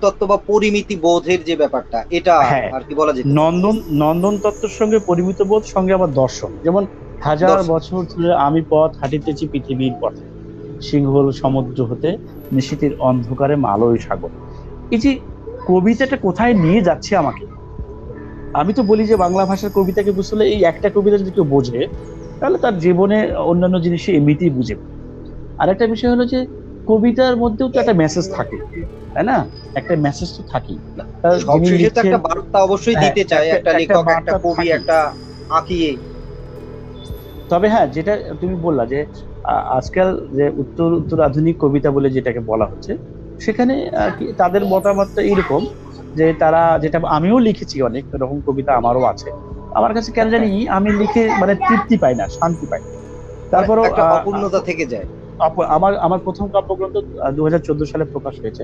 তত্ত্ব বা পরিমিতি বোধের যে ব্যাপারটা, এটা হ্যাঁ, আর কি বলা যেতে পারে। নন্দন তত্ত্বের সঙ্গে পরিমিত বোধ, সঙ্গে আবার দর্শন। যেমন হাজার দর্শন। বছর ধরে আমি পথ হাঁটিতেছি পৃথিবীর পথে, সিংহল সমুদ্র হতে নিশীথের অন্ধকারে মালয় সাগর। এই যে কবিতাটা কোথায় নিয়ে যাচ্ছে আমাকে, আমি তো বলি যে বাংলা ভাষার কবিতাকে বুঝতে হলে এই একটা কবিতা যদি কেউ বোঝে, তাহলে তার জীবনে অন্যান্য জিনিস এমনিতেই বুঝে। আর একটা বিষয় হলো যে কবিতার মধ্যেও তো একটা মেসেজ থাকে, তাই না? একটা মেসেজ তো থাকেই। না, যিনি সবশেষে তো লিখছেন, একটা বার্তা অবশ্যই হ্যাঁ, দিতে চায় একটা একটা একটা লেখক, একটা বার্তা কবি, থাকেই। একটা আঁকিয়ে। তবে হ্যাঁ, যেটা তুমি বললা যে আজকাল যে উত্তর উত্তর আধুনিক কবিতা বলে যেটাকে বলা হচ্ছে, সেখানে আর কি তাদের মতামতটা এরকম, যে তারা, যেটা আমিও লিখেছি, অনেক এরকম কবিতা আমারও আছে, আমার কাছে কেন জানি হ্যাঁ, আমি লিখে মানে তৃপ্তি পাই না, শান্তি পাই না। মানে তারপরও একটা অপূর্ণতা থেকে যায়। আমার আমার প্রথম কাব্যগ্রন্থ 2014 সালে প্রকাশ হয়েছে।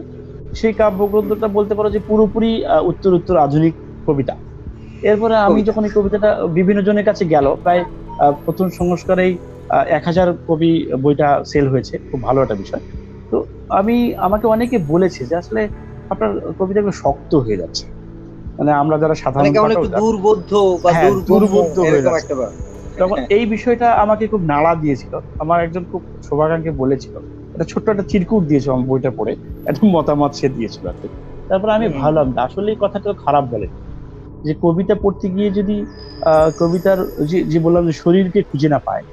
সেই কাব্যগ্রন্থটা বলতে পারো যে পুরোপুরি উত্তর উত্তর আধুনিক কবিতা। এরপরে আমি কবিতা। যখন এই কবিতাটা বিভিন্ন জনের কাছে গেল, প্রায় প্রথম সংস্কারেই 1000 কবি বইটা সেল হয়েছে, খুব ভালো একটা বিষয়। তো আমাকে অনেকে বলেছে যে আসলে আপনার কবিতাগুলো শক্ত হয়ে যাচ্ছে, মানে আমরা যারা মানে সাধারণ কেমন পাঠক, একটু দুর্বোধ্য বা হ্যাঁ, দুর্গম্য, দুর্বোধ্য হয়ে এরকম যাচ্ছে। একটা ব্যাপার। তখন এই বিষয়টা আমাকে খুব নাড়া দিয়েছিল। আমার একজন খুব শুভাকাঙ্ক্ষী বলেছিল, একটা ছোট্ট একটা চিরকুট দিয়েছিল আমার বইটা পড়ে, একটা মতামত সে দিয়েছিল আর কি। তারপর আমি হুম, ভাবলাম যে আসলে এই কথাটা খারাপ বলে, যে কবিতা পড়তে গিয়ে যদি কবিতার যে বললাম যে শরীরকে খুঁজে না পায়,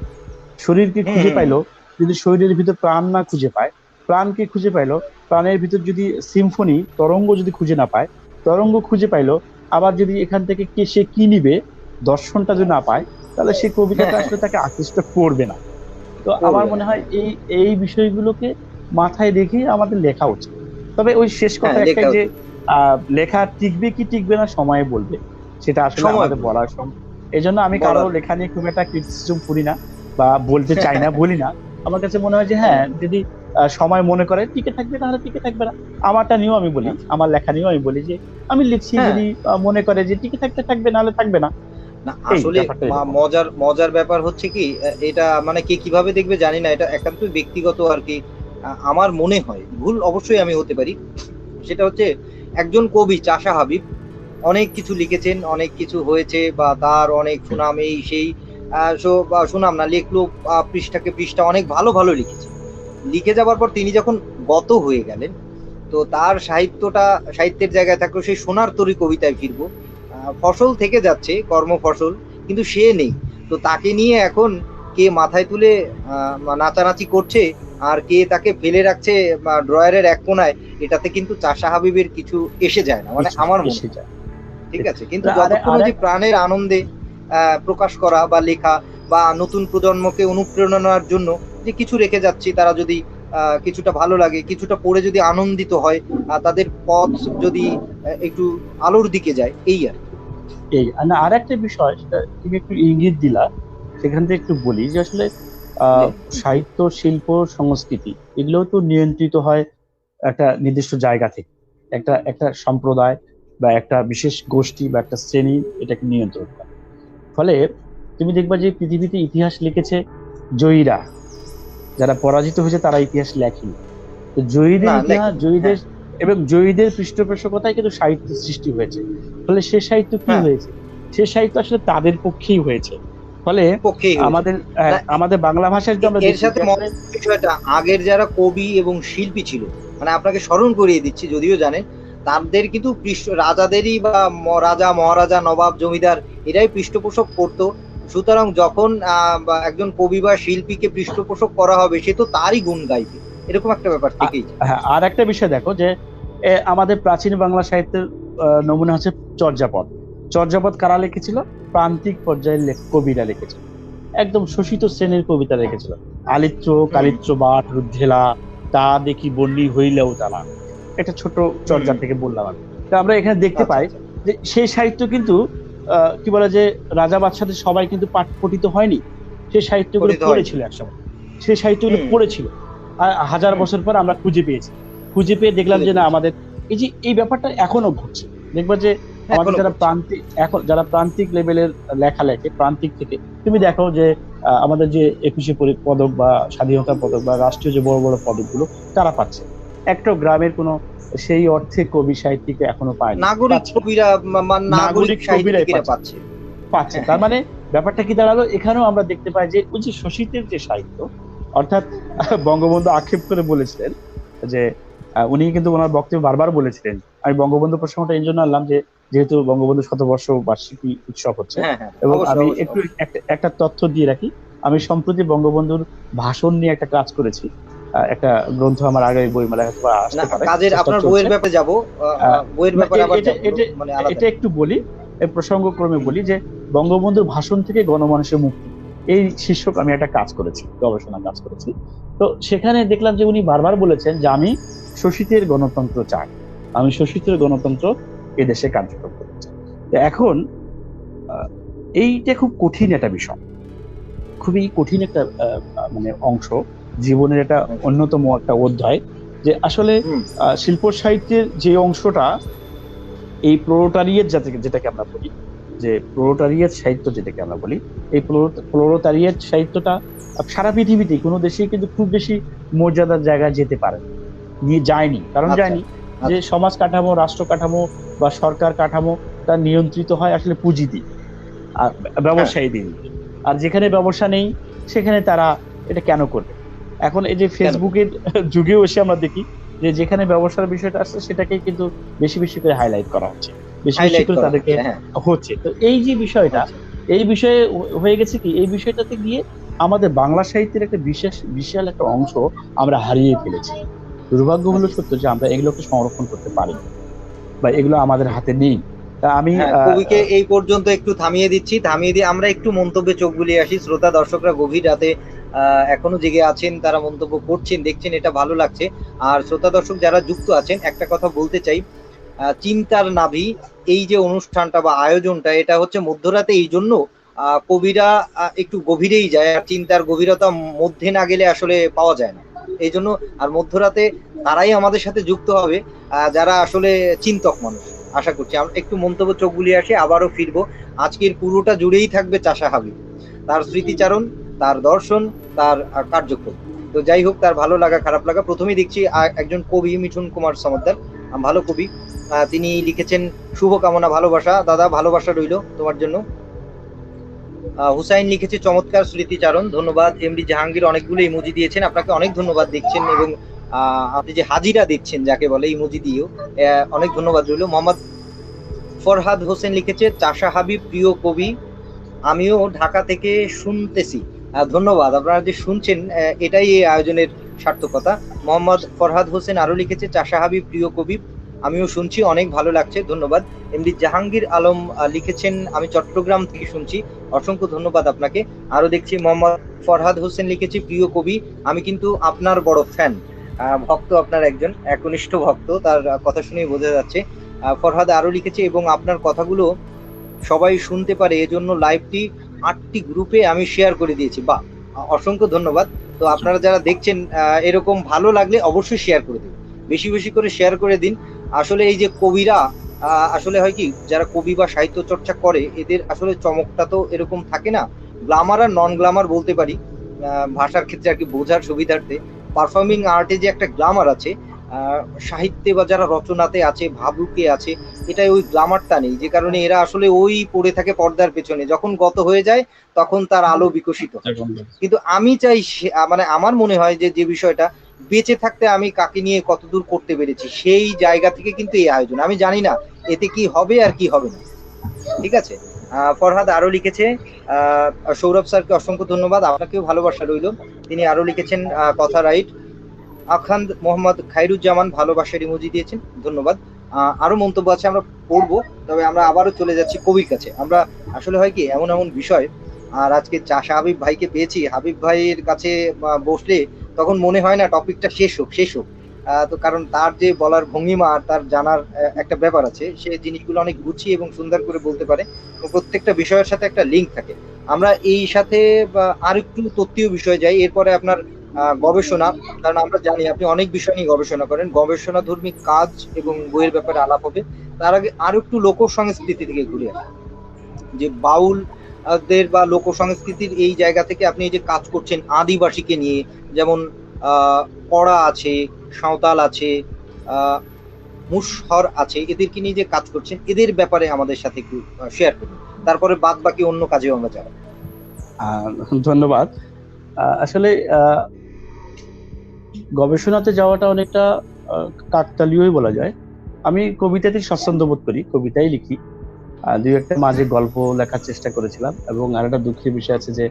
শরীরকে হুম, খুঁজে হুম, পাইলো, যদি শরীরের ভিতর প্রাণ না খুঁজে পায়, প্রাণকে খুঁজে পাইলো, প্রাণের ভিতর যদি সিম্ফনি তরঙ্গ যদি খুঁজে না পায়, তরঙ্গ খুঁজে পাইলো, আবার যদি এখান থেকে সে কি নিবে, দর্শনটা যদি না পায়, তাহলে সেই কবিতাটা হ্যাঁ, আসলে তাকে আকৃষ্ট করবে না। তো আমার করবে মনে না। হয় হ্যাঁ, এই এই বিষয়গুলোকে মাথায় রেখে আমাদের লেখা উচিত। তবে ওই শেষ কথা হ্যাঁ, একটাই লেখা যে উচিত। লেখা টিকবে কি টিকবে না সময়ে বলবে, সেটা আসলে সময় আমাদের বলবে। বলার এই জন্য আমি কারো বলার লেখা নিয়ে খুব একটা ক্রিটিসিজম করি না, বা বলতে চাই না, বলি না। আমার কাছে মনে হয় যে হ্যাঁ, হ্যাঁ, যদি সময় মনে করে টিকে থাকবে, তাহলে টিকে থাকবে না। আমারটা নিয়েও আমি বলি, হ্যাঁ, আমার লেখা নিয়েও আমি বলি যে আমি লিখছি, হ্যাঁ। যদি মনে করে যে টিকে থাকতে থাকবে, নাহলে থাকবে না। না, এই আসলে ব্যাপারটা এরকম। মজার মজার ব্যাপার হচ্ছে কি, এটা মানে কে কিভাবে দেখবে জানি না। এটা একান্তই ব্যক্তিগত আরকি। আমার মনে হয়, ভুল অবশ্যই আমি হতে পারি। সেটা হচ্ছে, একজন কবি চাষা হাবিব অনেক কিছু লিখেছেন, অনেক কিছু হয়েছে, বা তার অনেক সুনাম এই সেই, বা সুনাম না লিখলো, পৃষ্ঠাকে পৃষ্ঠা অনেক ভালো, ভালো লিখেছে। লিখে যাবার পর তিনি যখন গত হয়ে গেলেন, তো তার সাহিত্যের জায়গায় থাকলেও সেই সোনার তরী কবিতায় ফিরবো। ফসল থেকে যাচ্ছে, কর্মফসল, কিন্তু সে নেই। তো তাকে নিয়ে এখন কে মাথায় তুলে নাচানাচি করছে, আর কে তাকে ফেলে রাখছে ড্রয়ারের এক কোনায়, এটাতে কিন্তু চাষা হাবিবের কিছু এসে যায় না, মানে আমার মনে এসে হয়। যায়। ঠিক আছে, কিন্তু আরে যতক্ষণ ওই আরে যে প্রাণের আনন্দে প্রকাশ করা বা লেখা বা নতুন প্রজন্মকে অনুপ্রেরণার জন্য যে কিছু রেখে যাচ্ছি, তারা যদি কিছুটা ভালো লাগে, কিছুটা পড়ে যদি আনন্দিত হয়, তাদের পথ যদি একটু আলোর দিকে যায়, এই আর কি। এই না, আর একটা বিষয়, সেটা তুমি একটু ইঙ্গিত দিলা, সেখান থেকে একটু বলি যে আসলে জি, আহ সাহিত্য, শিল্প, সংস্কৃতি এগুলোও তো নিয়ন্ত্রিত হয় একটা নির্দিষ্ট জায়গা থেকে। একটা একটা সম্প্রদায় বা একটা বিশেষ গোষ্ঠী বা একটা শ্রেণী এটাকে নিয়ন্ত্রণ করে। ফলে তুমি দেখবা যে পৃথিবীতে ইতিহাস লিখেছে জয়ীরা, যারা পরাজিত হয়েছে তারা ইতিহাস লেখেনি। তো জয়ীদের না ইতিহাস, লেখেনি, জয়ীদের হ্যাঁ এবং জয়ীদের পৃষ্ঠপোষকতায় কিন্তু সাহিত্য সৃষ্টি হয়েছে। ফলে সে সাহিত্য কি হ্যাঁ, হয়েছে? সে সাহিত্য আসলে তাদের পক্ষেই হয়েছে। ফলে পক্ষেই হয়েছে। আমাদের না, আমাদের বাংলা ভাষায় যদি আমরা এর দেখি সাথে যে আসলে বিষয়টা, আগের যারা কবি এবং শিল্পী ছিল, মানে আপনাকে স্মরণ করিয়ে দিচ্ছি, যদিও জানেন, তাদের কিন্তু রাজাদেরই বা রাজা মহারাজা নবাব জমিদার এরাই পৃষ্ঠপোষক করতো। সুতরাং যখন বা একজন কবি বা শিল্পীকে পৃষ্ঠপোষক করা হবে, সে তো তারই গুণ গাইবে, এরকম একটা ব্যাপার থেকেই যায়। হ্যাঁ, আর একটা বিষয় দেখো যে আমাদের প্রাচীন বাংলা সাহিত্যের নমুনা হচ্ছে চর্যাপদ। চর্যাপদ কারা লিখেছিল? প্রান্তিক পর্যায়ের কবিরা লিখেছিল। একদম শোষিত শ্রেণীর কবিতা লিখেছিল। আলিত্র, হুম কালিত্র বাট, রুদ্ধেলা, তা দেখি বন্যি হইলেও তালা। একটা ছোট হুম চর্যা হুম, থেকে বললাম আমি। তো আমরা এখানে দেখতে আচ্ছা পাই আচ্ছা, যে সেই সাহিত্য কিন্তু কি বলে যে রাজা বাদশাদের সবাই কিন্তু পাঠ পঠিত হয়নি। সেই সাহিত্যগুলো পতিত হয়নি। পড়েছিল একসময়। সেই সাহিত্যগুলো হুম পড়েছিল। আর হাজার হুম, বছর পর আমরা খুঁজে পেয়েছি। খুঁজে পেয়ে দেখলাম খুঁজে যে না, পেয়েছি, আমাদের এই যে এই ব্যাপারটা এখনো ঘটছে। দেখবা যে আমাদের এখনো যারা করছে। প্রান্তিক, এখন যারা প্রান্তিক লেভেলের লেখা লেখে, প্রান্তিক থেকে তুমি দেখো যে আমাদের যে 21শে পদক বা স্বাধীনতা পদক বা রাষ্ট্রীয় যে বড় বড় পদকগুলো তারা পাচ্ছে। একটা গ্রামের কোনো সেই অর্থে কবি সাহিত্যিক এখনো পায়নি, নাগরিক পাচ্ছে না। কবিরা, নাগরিক নাগরিক কবিরাই সাহিত্যিকেরা পাচ্ছে, পাচ্ছে। পাচ্ছে। হ্যাঁ তার হ্যাঁ মানে ব্যাপারটা কি দাঁড়ালো, এখানেও আমরা দেখতে পাই যে ওই যে শোষিতের যে সাহিত্য, অর্থাৎ বঙ্গবন্ধু আক্ষেপ করে বলেছিলেন যে উনি কিন্তু ওনার বক্তব্যে বারবার বলেছিলেন, আমি বঙ্গবন্ধু প্রসঙ্গটা এই জন্য আনলাম যে যেহেতু বঙ্গবন্ধু শতবর্ষ বার্ষিকী উৎসব হচ্ছে, হ্যাঁ হ্যাঁ, এবং অবশ্যই আমি অবশ্যই একটু অবশ্যই। একটা তথ্য দিয়ে রাখি। আমি সম্প্রতি বঙ্গবন্ধুর ভাষণ নিয়ে একটা কাজ করেছি। একটা গ্রন্থ আমার আগামী বইমেলায় হয়তো বা না, আসতে পারে, কাজের চেষ্টা আপনার চলছে। বইয়ের ব্যাপারে যাব, আহ, বইয়ের না, ব্যাপারে আবার এটা যাব, এটা মানে আলাদা এটা না। একটু বলি, এই প্রসঙ্গক্রমে হুম, বলি যে বঙ্গবন্ধুর ভাষণ থেকে গণমানুষের মুক্তি, এই শীর্ষক আমি একটা কাজ করেছি, গবেষণা কাজ করেছি। তো সেখানে দেখলাম যে উনি বারবার বলেছেন যে আমি শোষিতের গণতন্ত্র চাই, আমি শোষিতের গণতন্ত্র এদেশে কার্যকর করতে চাই। তো এখন আহ, এইটা খুব কঠিন একটা বিষয়, খুবই কঠিন একটা মানে অংশ, জীবনের একটা অন্যতম একটা অধ্যায়, যে আসলে হুম, শিল্প সাহিত্যের যে অংশটা, এই প্রোলোটারিয়েট যেটাকে আমরা বলি, যে প্রোলোটারিয়েট সাহিত্য যেটাকে আমরা বলি, এই প্রোলোটারিয়েট সাহিত্যটা সারা পৃথিবীতে কোনো দেশেই কিন্তু খুব বেশি মর্যাদার জায়গায় যেতে পারে নিয়ে যায়নি। কারণ আচ্ছা যায়নি যে আচ্ছা, সমাজ কাঠামো, রাষ্ট্র কাঠামো বা সরকার কাঠামো তা নিয়ন্ত্রিত হয় আসলে পুঁজি দিয়ে আর হ্যাঁ ব্যবসায়ী দিয়ে। আর যেখানে ব্যবসা নেই সেখানে তারা এটা কেন করবে? এখন এই যে কেন করবে? ফেসবুকের যুগেও এসে আমরা দেখি যে যেখানে ব্যবসার বিষয়টা আসছে সেটাকেই কিন্তু বেশি বেশি করে হাইলাইট করা হচ্ছে, বেশি বেশি হাইলাইট করে করা তাদেরকে হচ্ছে, হ্যাঁ। হচ্ছে। তো এই যে বিষয়টা, আচ্ছা, এই বিষয়ে হয়ে গেছে কি, এই বিষয়টাতে গিয়ে আমাদের বাংলা সাহিত্যের একটা বিশাল একটা অংশ আমরা হারিয়ে ফেলেছি। দুর্ভাগ্য হলো আচ্ছা। সত্য যে আমরা এগুলোকে সংরক্ষণ করতে পারি বা এগুলো আমাদের হাতে নেই। তা আমি হ্যাঁ, কবিকে এই পর্যন্ত একটু থামিয়ে দিচ্ছি, থামিয়ে দিয়ে আমরা একটু মন্তব্যে চোখ বুলিয়ে আসি। শ্রোতা দর্শকরা গভীর রাতে এখনো জেগে আছেন, তারা মন্তব্য করছেন, দেখছেন, এটা ভালো লাগছে। আর শ্রোতা দর্শক যারা যুক্ত আছেন, একটা কথা বলতে চাই, চিন্তার নাভি এই যে অনুষ্ঠানটা বা আয়োজনটা, এটা হচ্ছে মধ্যরাতে এই জন্য কবিরা একটু গভীরেই যায়, আর চিন্তার গভীরতা মধ্যে না গেলে আসলে পাওয়া যায় না। এই জন্য আর মধ্যরাতে তারাই আমাদের সাথে যুক্ত হবে, যারা আসলে চিন্তক মানুষ। আশা করছি আমরা একটু মন্তব্য চোখ বুলিয়ে আসি, আবারও ফিরবো। আজকের পুরোটা জুড়েই থাকবে চাষা হাবিব, তার স্মৃতিচারণ, তার দর্শন, তার কার্যক্রম। তো যাই হোক, তার ভালো লাগা খারাপ লাগা, প্রথমেই দেখছি একজন কবি মিঠুন কুমার সমাদ্দার, ভালো কবি, তিনি লিখেছেন শুভকামনা ভালোবাসা, দাদা ভালোবাসা রইলো তোমার জন্য। হুসাইন লিখেছে চমৎকার স্মৃতিচারণ, ধন্যবাদ। এমডি জাহাঙ্গীর অনেকগুলো ইমোজি দিয়েছেন, আপনাকে অনেক ধন্যবাদ দেখছেন, এবং আপনি যে হাজিরা দিচ্ছেন যাকে বলে ইমোজি দিয়েও, অনেক ধন্যবাদ রইলো। মোহাম্মদ ফরহাদ হোসেন লিখেছে চাষা হাবিব প্রিয় কবি, আমিও ঢাকা থেকে শুনতেছি। ধন্যবাদ, আপনারা যে শুনছেন, এটাই এই আয়োজনের সার্থকতা। মোহাম্মদ ফরহাদ হোসেন আরো লিখেছে, চাষা হাবিব প্রিয় কবি, আমিও শুনছি, অনেক ভালো লাগছে, ধন্যবাদ। এমডি জাহাঙ্গীর আলম লিখেছেন, আমি চট্টগ্রাম থেকে শুনছি, অসংখ্য ধন্যবাদ আপনাকে। আরো দেখছি মোহাম্মদ ফরহাদ হোসেন লিখেছি, প্রিয় কবি, আমি কিন্তু আপনার বড় ফ্যান, ভক্ত, আপনার একজন একনিষ্ঠ ভক্ত, তার কথা শুনেই বোঝা যাচ্ছে। ফরহাদ আরো লিখেছে, এবং আপনার কথাগুলো সবাই শুনতে পারে এজন্য লাইভটি 8টি গ্রুপে আমি শেয়ার করে দিয়েছি। বাহ, অসংখ্য ধন্যবাদ। তো আপনারা যারা দেখছেন, এরকম ভালো লাগলে অবশ্যই শেয়ার করে দিন, বেশি বেশি করে শেয়ার করে দিন। আসলে এই যে কবিরা, আসলে হয় কি, যারা কবি বা সাহিত্য চর্চা করে এদের আসলে চমকটা তো এরকম থাকে না, গ্লামার আর নন গ্লামার বলতে পারি, ভাষার ক্ষেত্রে আর কি বোঝার সুবিধার্থে। পারফর্মিং আর্টে যে একটা গ্লামার আছে, সাহিত্যে বা যারা রচনাতে আছে, ভাবুকে আছে, এটাই ওই গ্লামারটা নেই, যে কারণে এরা আসলে ওই পড়ে থাকে পর্দার পেছনে, যখন গত হয়ে যায় তখন তার আলো বিকশিত হয়। কিন্তু আমি চাই মানে আমার মনে হয় যে বিষয়টা, বেঁচে থাকতে আমি কাকে নিয়ে কতদূর করতে পেরেছি, সেই জায়গা থেকে কিন্তু এই আয়োজন। আমি জানি না এতে কি হবে আর কি হবে না, ঠিক আছে। ফরহাদ আরো লিখেছে, সৌরভ স্যারকে অসংখ্য ধন্যবাদ, আপনাকেও ভালোবাসা রইল। তিনি আরো লিখেছেন, কথা রাইট। আখান্দ মোহাম্মদ খাইরুজ্জামান ভালোবাসার ইমোজি দিয়েছেন, ধন্যবাদ। আরো মন্তব্য আছে, আমরা পড়বো, তবে আমরা আবারও চলে যাচ্ছি কবির কাছে। আমরা আসলে হয় কি, এমন এমন বিষয়, আর আজকে চাষা হাবিব ভাইকে পেয়েছি, হাবিব ভাইয়ের কাছে বসলে তখন মনে হয় না টপিকটা শেষ হোক শেষ হোক। তো কারণ তার যে বলার ভঙ্গিমা আর তার জানার একটা ব্যাপার আছে, সে জিনিসগুলো অনেক গুছিয়ে এবং সুন্দর করে বলতে পারে, এবং প্রত্যেকটা বিষয়ের সাথে একটা লিঙ্ক থাকে। আমরা এই সাথে আর একটু তত্ত্বীয় বিষয়ে যাই, এরপরে আপনার গবেষণা, কারণ আমরা জানি আপনি অনেক বিষয় নিয়ে গবেষণা করেন, গবেষণা ধর্মী কাজ এবং বইয়ের ব্যাপারে আলাপ হবে। তার আগে আরো একটু লোক সংস্কৃতি থেকে ঘুরে আসি, যে বাউল দের বা লোক সংস্কৃতির এই জায়গা থেকে আপনি এই যে কাজ করছেন আদিবাসীকে নিয়ে, যেমন কড়া আছে, সাঁওতাল আছে, মুশহর আছে, এদেরকে নিয়ে যে কাজ করছেন, এদের ব্যাপারে আমাদের সাথে একটু শেয়ার করুন, তারপরে বাদ বাকি অন্য কাজেও আমরা যাব। ধন্যবাদ। আসলে গবেষণাতে যাওয়াটা অনেকটা কাকতালীয়ই বলা যায়। আমি কবিতাতে স্বাচ্ছন্দ্য বোধ করি, কবিতাই লিখি, দুই একটা মাঝে গল্প লেখার চেষ্টা করেছিলাম, এবং আর একটা দুঃখের বিষয় আছে যে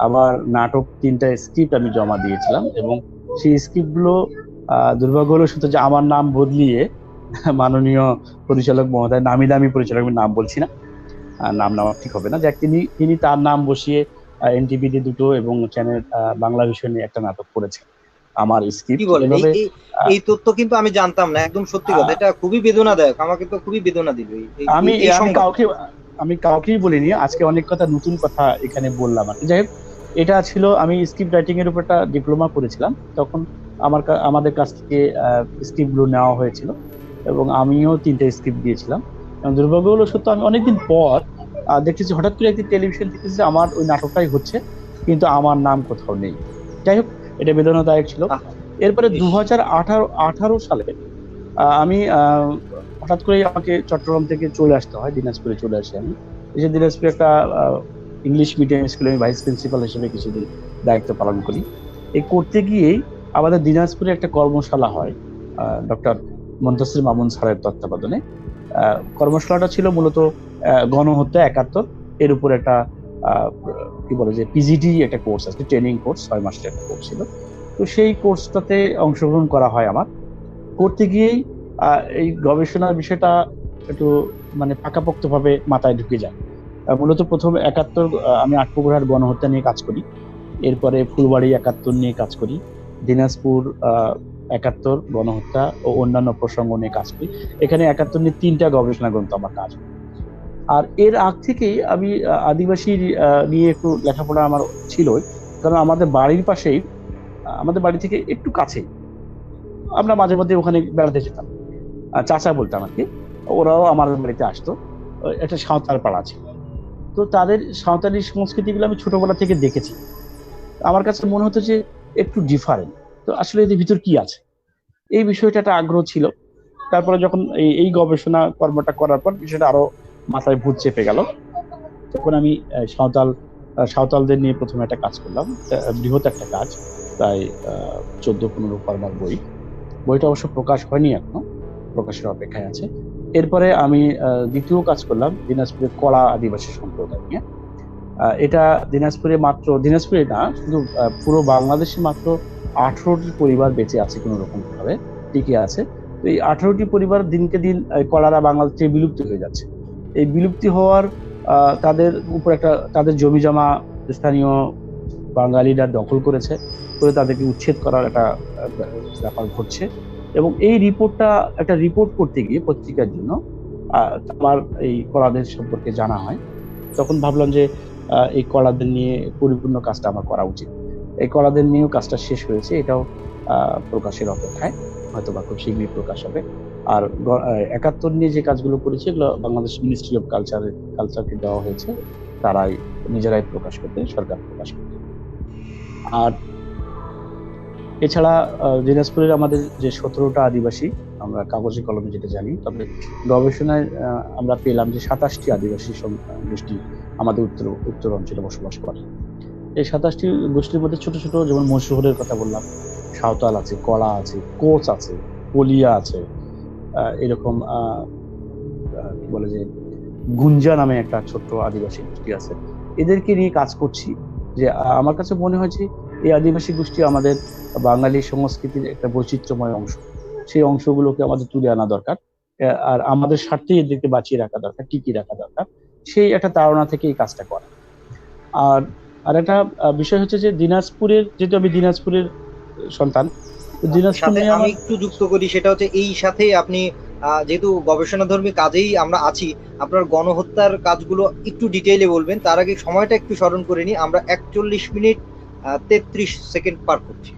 আমার নাটক 3টা স্ক্রিপ্ট আমি জমা দিয়েছিলাম, এবং সেই স্ক্রিপ্টগুলো দুর্ভাগ্য হলো শুধু যে আমার নাম বদলিয়ে মাননীয় পরিচালক মহোদয়, নামি দামি পরিচালক, আমি নাম বলছি না, নাম নেওয়া ঠিক হবে না, যাক তিনি তার নাম বসিয়ে এনটিভিতে 2টো এবং চ্যানেল বাংলা ভিশনে একটা নাটক করেছেন আমার স্ক্রিপ্ট। কি বলেন, এই তথ্য কিন্তু আমি জানতাম না, একদম সত্যি কথা, এটা খুবই বেদনাদায়ক, আমাকে তো খুবই বেদনা দিল। আমি কাউকেই বলিনি, আজকে অনেক কথা, নতুন কথা এখানে বললাম আর কি। যাই হোক, এটা ছিল, আমি স্ক্রিপ্ট রাইটিং এর উপর একটা ডিপ্লোমা করেছিলাম, তখন আমাদের কাছ থেকে স্ক্রিপ্ট গুলো নেওয়া হয়েছিল, এবং আমিও 3টা স্ক্রিপ্ট দিয়েছিলাম। দুর্ভাগ্য হলো সত্য, আমি অনেকদিন পর দেখতেছি হঠাৎ করে একটি টেলিভিশন দেখতেছি আমার ওই নাটকটাই হচ্ছে, কিন্তু আমার নাম কোথাও নেই। যাই হোক, এটা বেদনাদায়ক ছিল। এরপরে 2018 সালে আমি হঠাৎ করে আমাকে চট্টগ্রাম থেকে চলে আসতে হয়, দিনাজপুরে চলে আসি। আমি এসে দিনাজপুরে একটা ইংলিশ মিডিয়াম স্কুলে আমি ভাইস প্রিন্সিপাল হিসেবে কিছুদিন দায়িত্ব পালন করি। এই করতে গিয়েই আমাদের দিনাজপুরে একটা কর্মশালা হয় ডক্টর মুনতাসির মামুন স্যারের তত্ত্বাবধানে। কর্মশালাটা ছিল মূলত গণহত্যা 71 এর উপর একটা কি বলে যে পিজিডি একটা কোর্স আছে, ট্রেনিং কোর্স, 6 মাসের একটা কোর্স ছিল। তো সেই কোর্সটাতে অংশগ্রহণ করা হয় আমার। করতে গিয়েই এই গবেষণার বিষয়টা একটু মানে পাকাপোক্তভাবে মাথায় ঢুকে যায়। মূলত প্রথম 71 আমি আটপুকুরহাট গণহত্যা নিয়ে কাজ করি, এরপরে ফুলবাড়ি 71 নিয়ে কাজ করি, দিনাজপুর 71 গণহত্যা ও অন্যান্য প্রসঙ্গ নিয়ে কাজ করি। এখানে 71 নিয়ে 3টা গবেষণা গ্রন্থ আমার কাজ। আর এর আগ থেকেই আমি আদিবাসী নিয়ে একটু লেখাপড়া আমার ছিলই, কারণ আমাদের বাড়ির পাশেই, আমাদের বাড়ি থেকে একটু কাছেই, আমরা মাঝে মধ্যে ওখানে বেড়াতে যেতাম, চাচা বলতাম আর কি, ওরাও আমার বাড়িতে আসতো। একটা সাঁওতাল পাড়া ছিল, তো তাদের সাঁওতালি সংস্কৃতিগুলো আমি ছোটবেলা থেকে দেখেছি। আমার কাছে মনে হতো যে একটু ডিফারেন্ট, তো আসলে এদের ভিতর কি আছে, এই বিষয়টা একটা আগ্রহ ছিল। তারপরে যখন এই গবেষণা কর্মটা করার পর বিষয়টা আরো মাথায় ভূত চেপে গেল, তখন আমি সাঁওতালদের নিয়ে প্রথমে একটা কাজ করলাম, বৃহৎ একটা কাজ, প্রায় 14-15 পার্মার বইটা অবশ্য প্রকাশ হয়নি, এখনো প্রকাশের অপেক্ষায় আছে। এরপরে আমি দ্বিতীয় কাজ করলাম দিনাজপুরের কলা আদিবাসী সম্প্রদায় নিয়ে। এটা দিনাজপুরে না, শুধু পুরো বাংলাদেশে মাত্র 18টি পরিবার বেঁচে আছে কোনো রকম ভাবে, টিকে আছে। তো এই 18টি পরিবার দিনকে দিন কলারা বাংলাদেশ থেকে বিলুপ্তি হয়ে যাচ্ছে। এই বিলুপ্তি হওয়ার তাদের উপর তাদের জমি জমা স্থানীয় বাঙালিরা দখল করেছে, করে তাদেরকে উচ্ছেদ করার একটা ব্যাপার ঘটছে। এবং এই একটা রিপোর্ট করতে গিয়ে পত্রিকার জন্য আমার এই কলাদের সম্পর্কে জানা হয়। তখন ভাবলাম যে এই কলাদের নিয়ে পরিপূর্ণ কাজটা আমার করা উচিত। এই কলাদের নিয়েও কাজটা শেষ হয়েছে, এটাও প্রকাশের অপেক্ষায়, হয়তো বা খুব শীঘ্রই প্রকাশ হবে। আর 71 নিয়ে যে কাজগুলো করেছে এগুলো বাংলাদেশ মিনিস্ট্রি অফ কালচারকে দেওয়া হয়েছে, তারাই নিজেরাই প্রকাশ করতে, সরকার প্রকাশ করতে। আর এছাড়া দিনাজপুরের আমাদের যে 17টা আদিবাসী, আমরা কাগজে কলমে যেটা জানি, তবে গবেষণায় আমরা পেলাম যে 27টি আদিবাসী গোষ্ঠী আমাদের উত্তর অঞ্চলে বসবাস করে। এই 27টি গোষ্ঠীর মধ্যে ছোট ছোট, যেমন মশহুরের কথা বললাম, সাঁওতাল আছে, কলা আছে, কোচ আছে, কলিয়া আছে, এরকম কি বলে যে গুঞ্জা নামে একটা ছোট্ট আদিবাসী গোষ্ঠী আছে। এদেরকে নিয়ে কাজ করছি। যে আমার কাছে মনে হয়েছে এই আদিবাসী গোষ্ঠী আমাদের বাঙালি সংস্কৃতির একটা বৈচিত্র্যময় অংশ, সেই অংশগুলোকে আমাদের তুলে আনা দরকার, আর আমাদের স্বার্থে এদেরকে বাঁচিয়ে রাখা দরকার, টিকিয়ে রাখা দরকার, সেই একটা ধারণা থেকে এই কাজটা করা। আর একটা বিষয় হচ্ছে যে যেহেতু আমি দিনাজপুরের সন্তান, দিনাজপুর সাথে নিয়ে আমি একটু যুক্ত করি, সেটা হচ্ছে এই সাথে আপনি যেহেতু গবেষণাধর্মী কাজেই আমরা আছি, আপনার গণহত্যার কাজগুলো একটু ডিটেইলে বলবেন। তার আগে সময়টা একটু স্মরণ করে নিই, আমরা 41 মিনিট 33 সেকেন্ড পার করছি।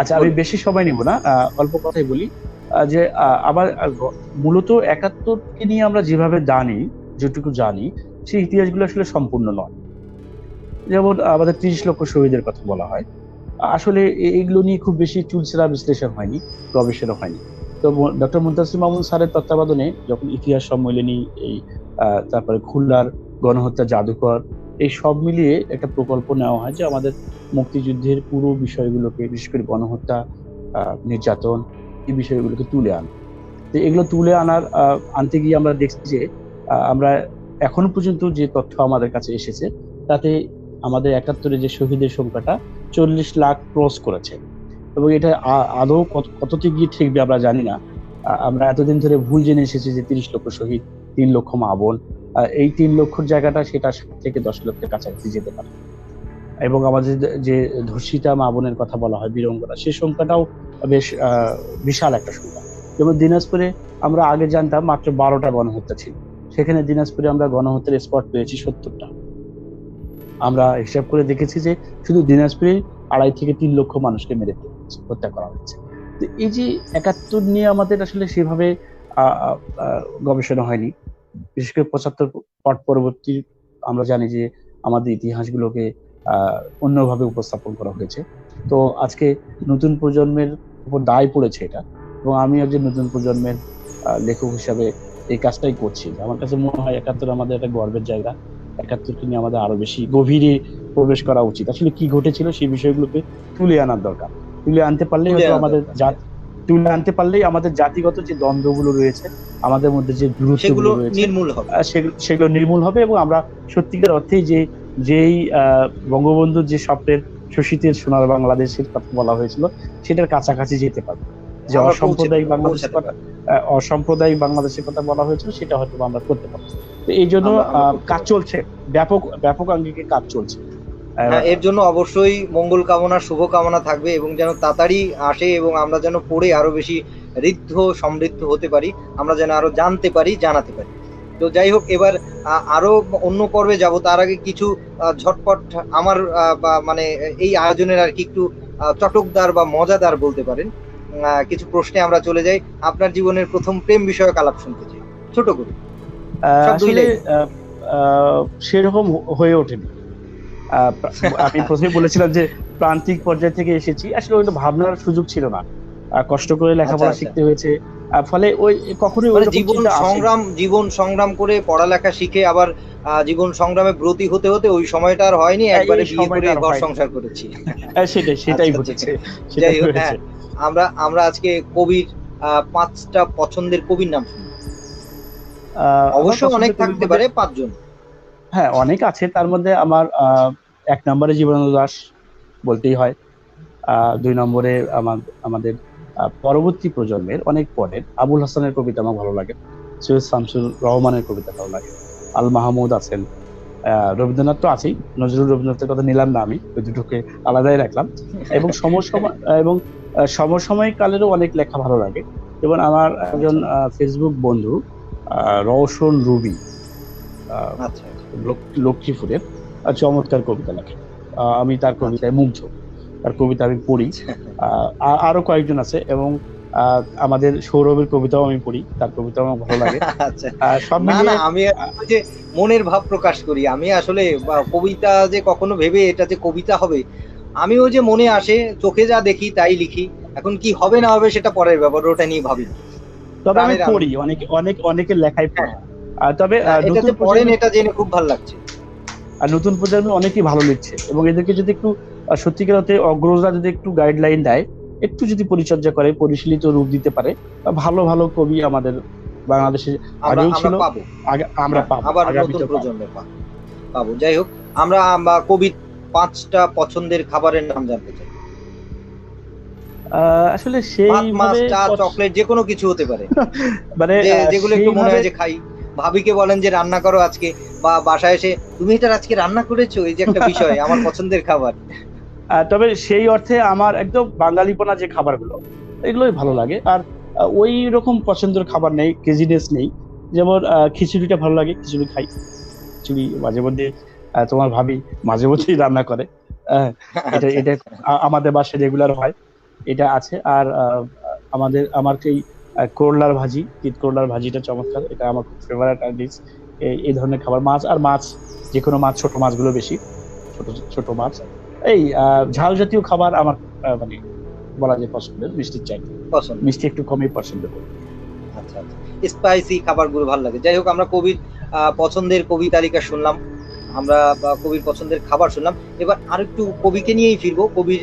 আচ্ছা, আমি বেশি সময় নিব না, অল্প কথাই বলি। যে আবার মূলত 71কে নিয়ে আমরা যেটুকু জানি, সেই ইতিহাসগুলো আসলে সম্পূর্ণ নয়। যেমন আমাদের 30 লক্ষ শহীদের কথা বলা হয়, আসলে এইগুলো নিয়ে খুব বেশি চুলচেরা বিশ্লেষণ হয়নি, গবেষণা হয়নি। তো ডক্টর মুনতাসির মামুন স্যারের তত্ত্বাবধানে যখন ইতিহাস সম্মেলনী, এই তারপরে খুলনার গণহত্যা জাদুঘর, এই সব মিলিয়ে একটা প্রকল্প নেওয়া হয় যে আমাদের মুক্তিযুদ্ধের পুরো বিষয়গুলোকে, বিশেষ করে গণহত্যা, নির্যাতন, এই বিষয়গুলোকে তুলে আনা। তো এগুলো তুলে আনতে গিয়ে আমরা দেখছি যে আমরা এখনো পর্যন্ত যে তথ্য আমাদের কাছে এসেছে, তাতে আমাদের 71-এ যে শহীদের সংখ্যাটা 40 লাখ ক্রস করেছে। এবং এটা আদৌ কতটি গিয়ে ঠেকবে আমরা জানি না। আমরা এতদিন ধরে ভুল জেনে এসেছি যে 30 লক্ষ শহীদ, 3 লক্ষ মা বোন। এই 3 লক্ষর জায়গাটা সেটা 7 থেকে 10 লক্ষের কাছাকাছি যেতে পারে। এবং আমাদের যে ধর্ষিতা মা বোনের কথা বলা হয়, বীরঙ্গনা, সেই সংখ্যাটাও বেশ বিশাল একটা সংখ্যা। যেমন দিনাজপুরে আমরা আগে জানতাম মাত্র 12টা গণহত্যা ছিল, সেখানে দিনাজপুরে আমরা গণহত্যার স্পট পেয়েছি 70টা। আমরা হিসাব করে দেখেছি যে শুধু দিনাজপুরে 2.5 থেকে 3 লক্ষ মানুষকে হত্যা করা হয়েছে। তো এই যে 71 নিয়ে আমাদের আসলে সেভাবে গবেষণা হয়নি, বিশেষ করে 75 পরবর্তী আমরা জানি যে আমাদের ইতিহাসগুলোকে অন্যভাবে উপস্থাপন করা হয়েছে। তো আজকে নতুন প্রজন্মের উপর দায় পড়েছে এটা, এবং আমি একজন নতুন প্রজন্মের লেখক হিসাবে এই কাজটাই করছি। আমার কাছে মনে হয় 71 আমাদের একটা গর্বের জায়গা। 71কে নিয়ে আমাদের আরো বেশি গভীরে প্রবেশ করা উচিত। আসলে কি ঘটেছিল সেই বিষয়গুলোকে তুলে আনার দরকার। তুলে আনতে পারলেই আমাদের জাতিগত যে দ্বন্দ্বগুলো রয়েছে, আমাদের মধ্যে যে দূরত্বগুলো রয়েছে, সেগুলো নির্মূল হবে। এবং আমরা সত্যিকার অর্থেই যেই বঙ্গবন্ধুর যে স্বপ্নের শোষিতের সোনার বাংলাদেশের কথা বলা হয়েছিল, সেটার কাছাকাছি যেতে পারবে। যে অসাম্প্রদায়িক বাংলাদেশের কথা বলা হয়েছিল, সেটা হয়তো আমরা করতে পারবো। তো এই জন্য কাজ চলছে, ব্যাপক আঙ্গিকে কাজ চলছে। এর জন্য অবশ্যই মঙ্গল কামনা, শুভ কামনা থাকবে, এবং যেন তাড়াতাড়ি আসে এবং আমরা যেন পড়ে আরো বেশি সমৃদ্ধ হতে পারি, আমরা যেন আরো জানতে পারি, জানাতে পারি। তো যাই হোক, এবার আরো অন্য পর্বে যাব। তার আগে কিছু ঝটপট আমার মানে এই আয়োজনের আর কি একটু চটকদার বা মজাদার বলতে পারেন কিছু প্রশ্নে আমরা চলে যাই। আপনার জীবনের প্রথম প্রেম বিষয়ক আলাপ শুনতে চাই, ছোট করে। সেরকম হয়ে ওঠেনি। আমি প্রথমে বলেছিলাম যে প্রান্তিক পর্যায় থেকে এসেছি, আসলে ওই ভাবনার সুযোগ ছিল না, কষ্ট করে লেখাপড়া শিখতে হয়েছে। ফলে ওই কখনোই জীবন সংগ্রাম করে পড়ালেখা শিখে আবার জীবন সংগ্রামে ব্রতী হতে হতে ওই সময়টা আর হয়নি, একবারে বিয়ে করে ঘর সংসার করেছি। সেটাই ঘটেছে। যাই হোক, আমরা আজকে কবির 5টা পছন্দের কবির নাম শুনি। অবশ্য অনেক থাকতে পারে, 5 জন। হ্যাঁ, অনেক আছে, তার মধ্যে আমার 1 নম্বরে জীবনানন্দ দাশ বলতেই হয়। 2 নম্বরে আমাদের পরবর্তী প্রজন্মের অনেক পরের আবুল হাসানের কবিতা আমার ভালো লাগে, সৈয়দ শামসুর রহমানের কবিতা ভালো লাগে, আল মাহমুদ আছেন, রবীন্দ্রনাথ তো আছেই, নজরুল রবীন্দ্রনাথের কথা নিলাম না, আমি ওই দুটোকে আলাদাই রাখলাম। এবং সমসাময়িক কালেরও অনেক লেখা ভালো লাগে। যেমন আমার একজন ফেসবুক বন্ধু রওশন রুবি, আহ, আচ্ছা, লক্ষ্মীপুরের, চমৎকার কবিতা লেখে। আমি তার কবিতায় মুগ্ধ, তার কবিতা আমি পড়ি। আরো কয়েকজন আছে, এবং আমাদের সৌরভের কবিতাও আমি পড়ি, তার কবিতাও আমার ভালো লাগে। আচ্ছা। সব না মিলিয়ে আমি আসলে যে মনের ভাব প্রকাশ করি, আমি আসলে কবিতা যে কখনো ভেবে এটা যে কবিতা হবে, আমিও যে মনে আসে চোখে যা দেখি তাই লিখি। এখন কি হবে না হবে সেটা পরের ব্যাপার, ওটা নিয়ে ভাবি না। তবে আমি প্রাণের পড়ি, অনেকের লেখাই পড়ি। হ্যাঁ, তবে এটা যে পড়েন এটা জেনে খুব ভালো লাগছে। নতুন প্রজন্মে অনেকেই ভালো লিখছে, এবং এদেরকে যদি একটু সত্যিকার অর্থে অগ্রজরা যদি একটু গাইডলাইন দেয়, একটু যদি পরিচর্যা করে, পরিশীলিত রূপ দিতে পারে, ভালো ভালো কবি আমাদের বাংলাদেশে আগেও ছিল, পাবো, আমরা পাবো, আবার নতুন আগামীতেও পাবো। প্রজন্মে পাবো। যাই হোক, আমরা কবির 5টা পছন্দের খাবারের নাম জানতে চাই। আসলে ভাত, মাছ, সেইভাবে চা, চকলেট, যে কোনো কিছু হতে পারে, মানে যেগুলো একটু মনে সেইভাবে হয় যে খাই। ভাবিকে বলেন যে রান্না করো আজকে, বা বাসায় এসে তুমি এটা আজকে রান্না করেছো, এই যে একটা বিষয়, আমার পছন্দের খাবার। তবে সেই অর্থে আমার একদম বাঙালিপনা যে খাবারগুলো, এগুলোই ভালো লাগে। আর ওই রকম পছন্দের খাবার নেই, কেজিনেস নেই। যেমন খিচুড়িটা ভালো লাগে, খিচুড়ি খাই, খিচুড়ি মাঝে মধ্যে তোমার ভাবি মাঝে মধ্যেই রান্না করে। আহ, এটা আচ্ছা, এটা আমাদের বাসায় রেগুলার হয়, এটা আছে। আর আমার এই করলার ভাজি, তিত করলার ভাজিটা চমৎকার, এটা আমার খুব ফেভারিট ডিশ। এই ধরনের খাবার, মাছ, যে কোনো মাছ, ছোট মাছগুলো বেশি, ছোট ছোট মাছ। এই ঝাল জাতীয় খাবার আমার মানে বলা যায় পছন্দের, মিষ্টির চাইতে পছন্দ। মিষ্টি একটু কমই পছন্দ করি। আচ্ছা, আচ্ছা, স্পাইসি খাবারগুলো ভালো লাগে। যাই হোক, আমরা কবির পছন্দের কবি তালিকা শুনলাম, আমরা কবির পছন্দের খাবার শুনলাম। এবার আরেকটু কবিকে নিয়েই ফিরবো, কবির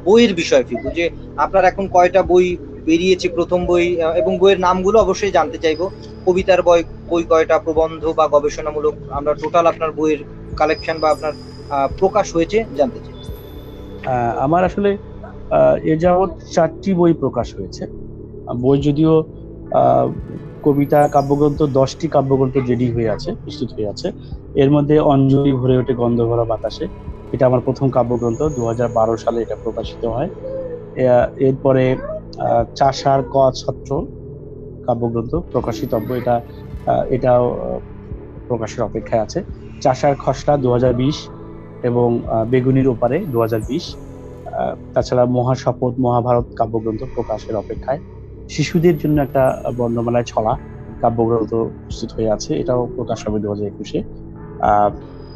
বইয়ের বিষয়ে ফিরবো, যে আপনার এখন কয়টা বই বেরিয়েছে, প্রথম বই, এবং বইয়ের নামগুলো অবশ্যই জানতে চাইবো। কবিতার বই কয়টা, প্রবন্ধ বা গবেষণামূলক, আমরা টোটাল আপনার বইয়ের কালেকশন বা আপনার প্রকাশ হয়েছে জানতে চাই। আমার আসলে এ যাবৎ 4টি বই প্রকাশ হয়েছে। বই যদিও কবিতা কাব্যগ্রন্থ 10টি কাব্যগ্রন্থ রেডি হয়ে আছে, প্রস্তুত হয়ে আছে। এর মধ্যে অঞ্জলি ভরে ওঠে গন্ধ ভরা বাতাসে, এটা আমার প্রথম কাব্যগ্রন্থ, 2012 সালে এটা প্রকাশিত হয়। এরপরে চাষার ক ছত্র কাব্যগ্রন্থ প্রকাশিতব্য, এটাও প্রকাশের অপেক্ষায় আছে। চাষার খসড়া 2020, এবং বেগুনির ওপারে 2020। তাছাড়া মহাশপথ মহাভারত কাব্যগ্রন্থ প্রকাশের অপেক্ষায়। শিশুদের জন্য একটা বর্ণমালায় ছড়া কাব্যগ্রন্থ প্রস্তুত হয়ে আছে, এটাও প্রকাশ হবে 2021-এ।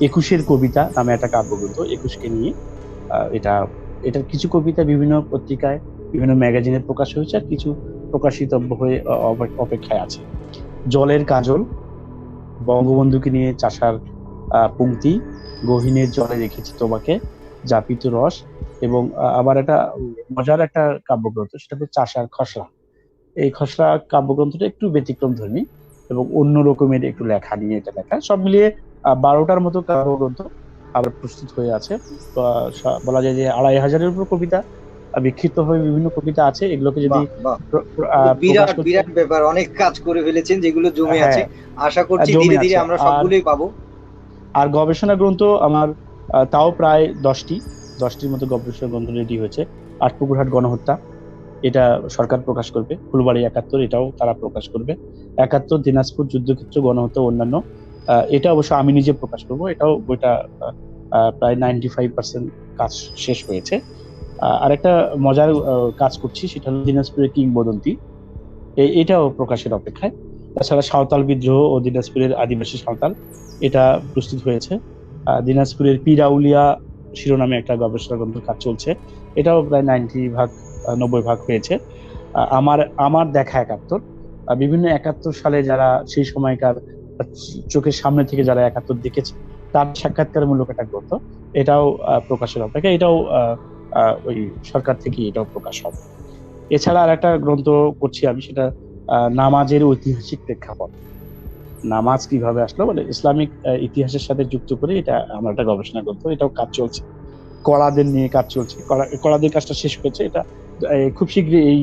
21-এর কবিতা নামে একটা কাব্যগ্রন্থ 21কে নিয়ে, এটার কিছু কবিতা বিভিন্ন পত্রিকায়, বিভিন্ন ম্যাগাজিনে প্রকাশ হয়েছে, আর কিছু প্রকাশিতব্য হয়ে অপেক্ষায় আছে। জলের কাজল, বঙ্গবন্ধুকে নিয়ে চাষার পংক্তি, গহীনের জলে রেখেছি তোমাকে, জাপিত রস, এবং আবার একটা মজার একটা কাব্যগ্রন্থ, সেটা হচ্ছে চাষার খসড়া। এই খসড়া কাব্যগ্রন্থটা একটু ব্যতিক্রম ধর্মী এবং অন্য রকমের একটু লেখা নিয়ে এটা লেখা। সব মিলিয়ে 12টার মতো কাব্যগ্রন্থ আবার প্রস্তুত হয়ে আছে। বলা যায় যে 2500-এর উপর কবিতা বিক্ষিপ্ত হয়ে বিভিন্ন কবিতা আছে, এগুলোকে যদি বিরাট বিরাট ব্যাপার, অনেক কাজ করে ফেলেছেন যেগুলো জমে আছে। আশা করছি ধীরে ধীরে আমরা সবগুলোই পাবো। আর গবেষণা গ্রন্থ আমার তাও প্রায় 10টির মতো গবেষণা গ্রন্থ রেডি হয়েছে। আটপুকুরহাট গণহত্যা, এটা সরকার প্রকাশ করবে। ফুলবাড়ি 71, এটাও তারা প্রকাশ করবে। 71 দিনাজপুর যুদ্ধক্ষেত্র গণহত্যা অন্যান্য, এটা অবশ্য আমি নিজে প্রকাশ করবো। এটাও বইটা প্রায় 95% কাজ শেষ হয়েছে। আর একটা মজার কাজ করছি, সেটা হলো দিনাজপুরের কিংবদন্তি, এটাও প্রকাশের অপেক্ষায়। তাছাড়া সাঁওতাল বিদ্রোহ ও দিনাজপুরের আদিবাসী সাঁওতাল, এটা প্রস্তুত হয়েছে। দিনাজপুরের পিরাউলিয়া শিরোনামে একটা গবেষণা গ্রন্থের কাজ চলছে, এটাও প্রায় 90 ভাগ হয়েছে। আমার দেখা 71, বিভিন্ন 71 সালে যারা সেই সময়কার চোখের সামনে থেকে যারা 71 দেখেছে, তার সাক্ষাৎকারমূলক একটা গ্রন্থ, এটাও প্রকাশের অপেক্ষা। এটাও ওই সরকার থেকে এটাও প্রকাশ হবে। এছাড়া আর একটা গ্রন্থ করছি আমি, সেটা নামাজের ঐতিহাসিক প্রেক্ষাপট। নামাজ কিভাবে আসলো, মানে ইসলামিক ইতিহাসের সাথে যুক্ত করে এটা আমার একটা গবেষণা করতে, এটাও কাজ চলছে। কলাদের নিয়ে কাজ চলছে, কলাদের কাজটা শেষ হয়েছে। এটা খুব শীঘ্রই এই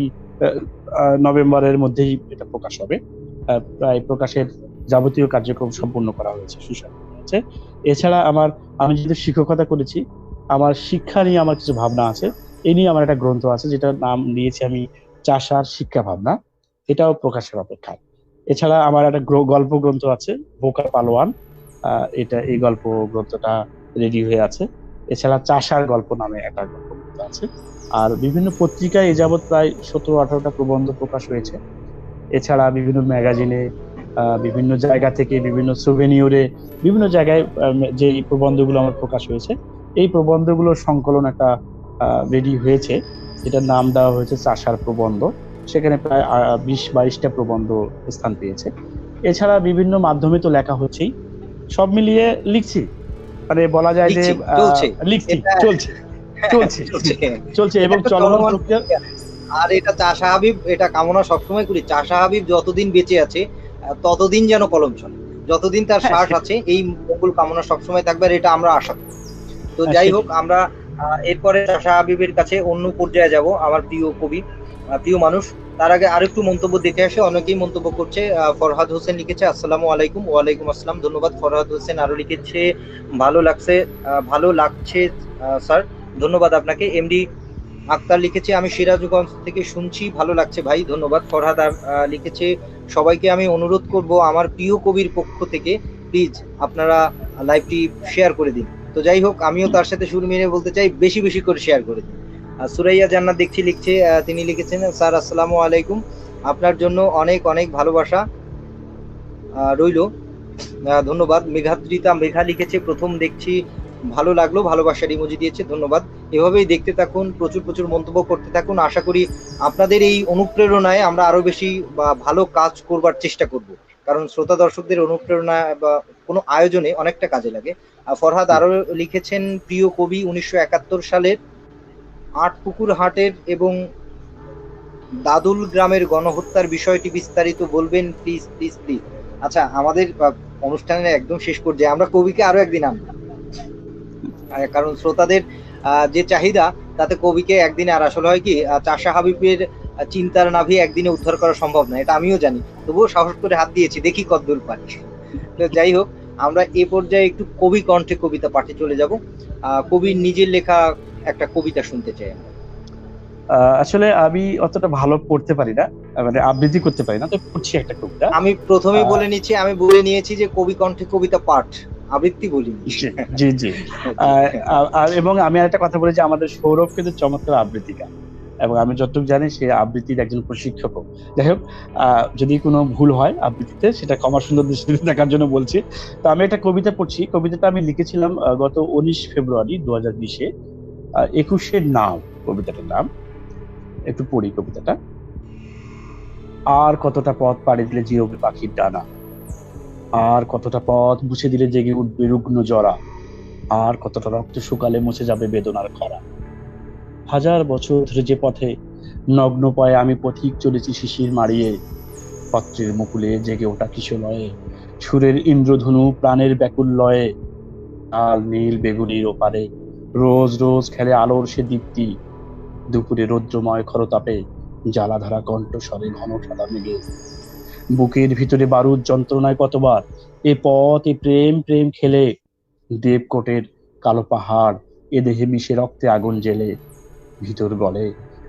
নভেম্বরের মধ্যেই এটা প্রকাশ হবে। প্রায় প্রকাশের যাবতীয় কার্যক্রম সম্পূর্ণ করা হয়েছে, সুসম্পন্ন হয়েছে। এছাড়া আমি যেহেতু শিক্ষকতা করেছি, আমার শিক্ষা নিয়ে আমার কিছু ভাবনা আছে। এই নিয়ে আমার একটা গ্রন্থ আছে, যেটার নাম দিয়েছি আমি চাষার শিক্ষা ভাবনা। এটাও প্রকাশের অপেক্ষায়। এছাড়া আমার একটা গল্প গ্রন্থ আছে, বোকা পালোয়ান। এই গল্প গ্রন্থটা রেডি হয়ে আছে। এছাড়া চাষার গল্প নামে একটা গল্প গ্রন্থ আছে। আর বিভিন্ন পত্রিকায় এ যাবৎ প্রায় 17-18টা প্রবন্ধ প্রকাশ হয়েছে। এছাড়া বিভিন্ন ম্যাগাজিনে, বিভিন্ন জায়গা থেকে, বিভিন্ন সুভেনিয়রে, বিভিন্ন জায়গায় যে প্রবন্ধগুলো আমার প্রকাশ হয়েছে, এই প্রবন্ধগুলোর সংকলন একটা রেডি হয়েছে, যেটার নাম দেওয়া হয়েছে চাষার প্রবন্ধ। সেখানে প্রায় 20-22টা প্রবন্ধ স্থান পেয়েছে। এছাড়া বিভিন্ন মাধ্যমে তো লেখা হচ্ছেই, সব মিলিয়ে লিখছি, মানে বলা যায় যে লিখছি, চলছে চলছে চলছে এবং চলমান প্রক্রিয়া। আর এটা চাষা হাবিব, এটা কামনা সবসময় করি, চাষা হাবিব যতদিন বেঁচে আছে ততদিন যেন কলম চলে, যতদিন তার শ্বাস আছে, এই মঙ্গল কামনা সবসময় থাকবে, আর এটা আমরা আশা করি। তো যাই হোক, আমরা এরপরে চাষা হাবিবের কাছে অন্য পর্যায়ে যাব, আমার প্রিয় কবি, প্রিয় মানুষ। তার আগে আরেকটু মন্তব্য দেখে আসে, অনেকেই মন্তব্য করছে। ফরহাদ হোসেন লিখেছে, আসসালামু আলাইকুম। ওয়ালাইকুম আসসালাম, ধন্যবাদ ফরহাদ হোসেন। আরো লিখেছে, ভালো লাগছে স্যার, ধন্যবাদ আপনাকে। এমডি আক্তার লিখেছে, আমি সিরাজগঞ্জ থেকে শুনছি, ভালো লাগছে ভাই, ধন্যবাদ। ফরহাদ লিখেছে, সবাইকে আমি অনুরোধ করব আমার প্রিয় কবির পক্ষ থেকে, প্লিজ আপনারা লাইভটি শেয়ার করে দিন। তো যাই হোক, আমিও তার সাথে সুর মিলিয়ে বলতে চাই, বেশি বেশি করে শেয়ার করে দিন। সুরাইয়া জান্নাত দেখছি লিখছে, তিনি লিখেছেন, স্যার আসসালামু আলাইকুম, আপনার জন্য অনেক অনেক ভালোবাসা রইল, ধন্যবাদ। মেঘা লিখেছে, প্রথম দেখছি, ভালো লাগলো, ভালোবাসার ইমোজি দিয়েছে, ধন্যবাদ। এভাবেই দেখতে থাকুন, প্রচুর প্রচুর মন্তব্য করতে থাকুন। আশা করি আপনাদের এই অনুপ্রেরণায় আমরা আরো বেশি ভালো কাজ করবার চেষ্টা করব, কারণ শ্রোতা দর্শকদের অনুপ্রেরণা বা কোনো আয়োজনে অনেকটা কাজে লাগে। ফরহাদ আরো লিখেছেন, প্রিয় কবি, 1971 সালের আটপুকুর হাটের এবং দাদুল গ্রামের গণহত্যার বিষয়টি বিস্তারিত বলবেন প্লিজ প্লিজ প্লিজ। আচ্ছা, আমাদের অনুষ্ঠানের একদম শেষ পর্যায়ে আমরা কবিকে আরো একদিন আনবো, কারণ শ্রোতাদের যে চাহিদা, তাতে কবিকে একদিনে, আর আসলে হয় কি, চাষা হাবিবের চিন্তার নাভি একদিনে উদ্ধার করা সম্ভব না, এটা আমিও জানি, তবুও সাহস করে হাত দিয়েছি, দেখি কতদূর পারি। তো যাই হোক, আমরা এ পর্যায়ে একটু কবি কণ্ঠে কবিতা পাঠে চলে যাব। কবির নিজের লেখা একটা কবিতা শুনতে চাই আমরা। আসলে আমি অতটা ভালো পড়তে পারি না, মানে আবৃত্তি করতে পারি না, তো পড়ছি একটা কবিতা। আমি প্রথমেই বলে নিচ্ছি, আমি বলে নিয়েছি যে কবি কণ্ঠে কবিতা পাঠ, আবৃত্তি বলিনি। জি জি। এবং আমি আরেকটা কথা বলি যে আমাদের সৌরভ কিন্তু চমৎকার আবৃত্তিকার, এবং আমি যতটুকু জানি সে আবৃত্তির একজন প্রশিক্ষক। যাই হোক, যদি কোনো ভুল হয় আবৃত্তিতে, সেটা ক্ষমা সুন্দর দৃষ্টিতে দেখার জন্য বলছি। তো আমি একটা কবিতা পড়ছি, কবিতাটা আমি লিখেছিলাম গত 19 ফেব্রুয়ারি 2020-এ, 21-এর নাও কবিতাটার নাম। একটু পড়ি কবিতাটা। আর কতটা পথ পাড়ি দিলে জিরবে পাখির ডানা, আর কতটা পথ মুছে দিলে জেগে উঠবে রুগ্ন জরা, আর কতটা রক্ত শুকালে মুছে যাবে বেদনার খরা। হাজার বছর ধরে যে পথে নগ্ন পায়ে আমি পথিক চলেছি শিশির মারিয়ে, পত্রের মুকুলে জেগে ওঠা কিশলয়ে, সুরের ইন্দ্রধনু প্রাণের ব্যাকুল লয়ে, লাল নীল বেগুনির ওপারে রোজ রোজ খেলে আলোর সে দীপ্তি, দুপুরে রৌদ্রময় খরতাপে জ্বালাধারা কণ্ঠস্বরে ঘন সাদা মেঘে, বুকের ভিতরে বারুদ যন্ত্রণায় কতবার এ পথ এ প্রেম প্রেম খেলে, দেবকোটের কালো পাহাড় এ দেহে মিশে রক্তে আগুন জেলে, ভিতর গলে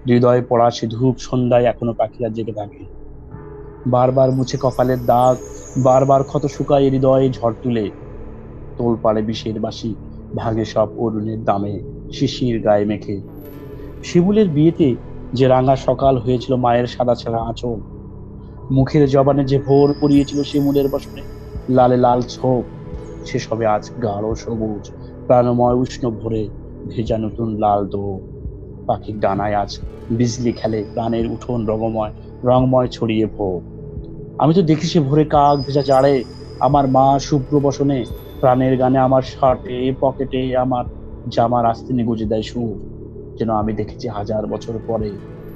হৃদয়ে পড়া সে ধূপ সন্ধ্যায় এখনো পাখিরা জেগে থাকে, বারবার মুছে কপালের দাগ, বারবার ক্ষত শুকায় হৃদয়ে ঝড় তুলে, তোল পাড়ে বিষের বাসি ভাগে সব অরুণের দামে শিশির গায়ে মেখে, শিমুলের বিয়েতে যে রাঙা সকাল হয়েছিল মায়ের সাদা ছাড়া আঁচল, মুখের জবানে যে ভোর পড়িয়েছিল শিমুলের বসনে লালে লাল ছোপ, সেসবে আজ গাঢ় সবুজ প্রাণময় উষ্ণ ভোরে ভেজা নতুন লাল দো, পাখির ডানায় আজ বিজলি খেলে প্রাণের উঠোন রংময় ছড়িয়ে ভোর। আমি তো দেখি সে ভোরে কাক ভেজা জাড়ে আমার মা শুভ্র বসনে, প্রাণের গানে আমার শার্টে পকেটে আমার জামার আস্তিনে গুজে দেয় সুর, যেন আমি দেখেছি হাজার বছর পরে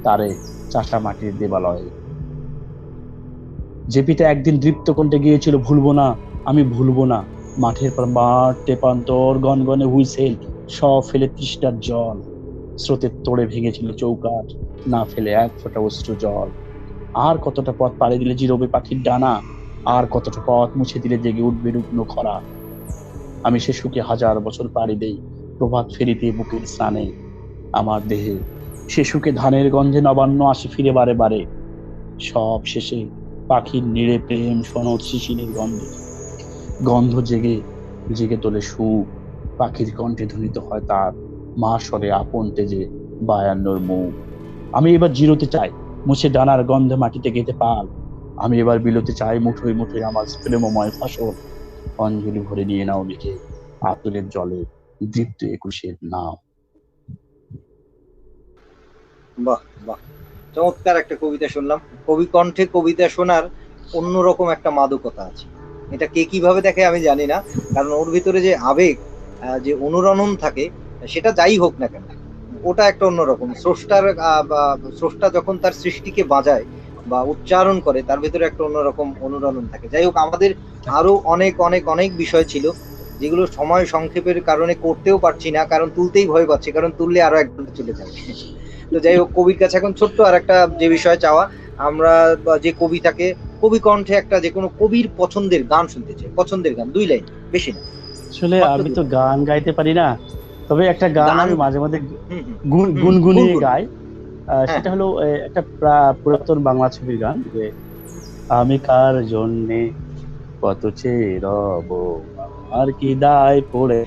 তারে চাষা মাটির দেবালয়ে। জেপিটা একদিন দৃপ্ত কণ্ঠে গিয়েছিল, ভুলবো না, আমি ভুলবো না। মাঠের পর মাঠ, তেপান্তর, গনগনে হুইসেল, সব ফেলে তৃষ্ণার জল। স্রোতের তোড়ে ভেঙেছিল চৌকাঠ, না ফেলে এক ফোঁটা অশ্রু জল। আর কতটা পথ পাড়ি দিলে জিরোবে পাখির ডানা, আর কতটা পথ মুছে দিলে জেগে উঠবে রুগ্ন খরা। আমি সে সুখে হাজার বছর পাড়ি দেই, প্রভাত ফেরিতে বুকের স্নানে। আমার দেহে সে সুখে ধানের গন্ধে নবান্ন আসে ফিরে বারে বারে। সব শেষে পাখির নিড়ে প্রেম সনদ শিশিরের গন্ধে, গন্ধ জেগে জেগে তোলে সুখ। পাখির কণ্ঠে ধ্বনিত হয় তার মা স্বরে আপন তেজে বায়ান্নর মুখ। আমি এবার জিরোতে চাই, মুছে ডানার গন্ধে মাটিতে গেঁথে পাল। আমি এবার বিলোতে চাই, মুঠোয় মুঠোয় আমার প্রেমময় ফসল। অঞ্জলি ভরে নিয়ে নাও লিখে আতুরের জলে দীপ্ত একুশের নাম। বাহ বাহ, চমৎকার একটা কবিতা শুনলাম। কবি কণ্ঠে কবিতা শোনার অন্যরকম একটা মাদকতা আছে। এটা কে কিভাবে দেখে আমি জানি না, কারণ ওর ভিতরে যে আবেগ, যে অনুরণন থাকে, সেটা যাই হোক না কেন, ওটা একটা অন্যরকম। স্রষ্টা যখন তার সৃষ্টিকে বাজায় বা উচ্চারণ করে, তার ভিতরে একটা অন্যরকম অনুরণন থাকে। যাই হোক, আমাদের আরো অনেক অনেক অনেক বিষয় ছিল, যেগুলো সময় সংক্ষেপের কারণে করতেও পারছি না, কারণ তুলতেই ভয় পাচ্ছি, কারণ তুললে আরো 1 ঘন্টা চলে যাবে। তো যাই হোক, কবির কাছে এখন ছোট্ট আর একটা যে বিষয় চাওয়া, আমরা যে কবি থাকে, কবি কণ্ঠে একটা যে কোনো কবির পছন্দের গান শুনতে চাই। পছন্দের গান 2 লাইন, বেশি না। আসলে মাত্র আমি 2 তো লাইন। গান গাইতে পারি না, তবে একটা গান গান। আমি মাঝে মাঝে হুম হুম গুনগুনিয়ে গুনগুন। গাই। হ্যাঁ সেটা হলো একটা পুরাতন বাংলা ছবির গান, যে আমি কার জন্যে কত চেয়ে রব, আর কি দায় পড়ে।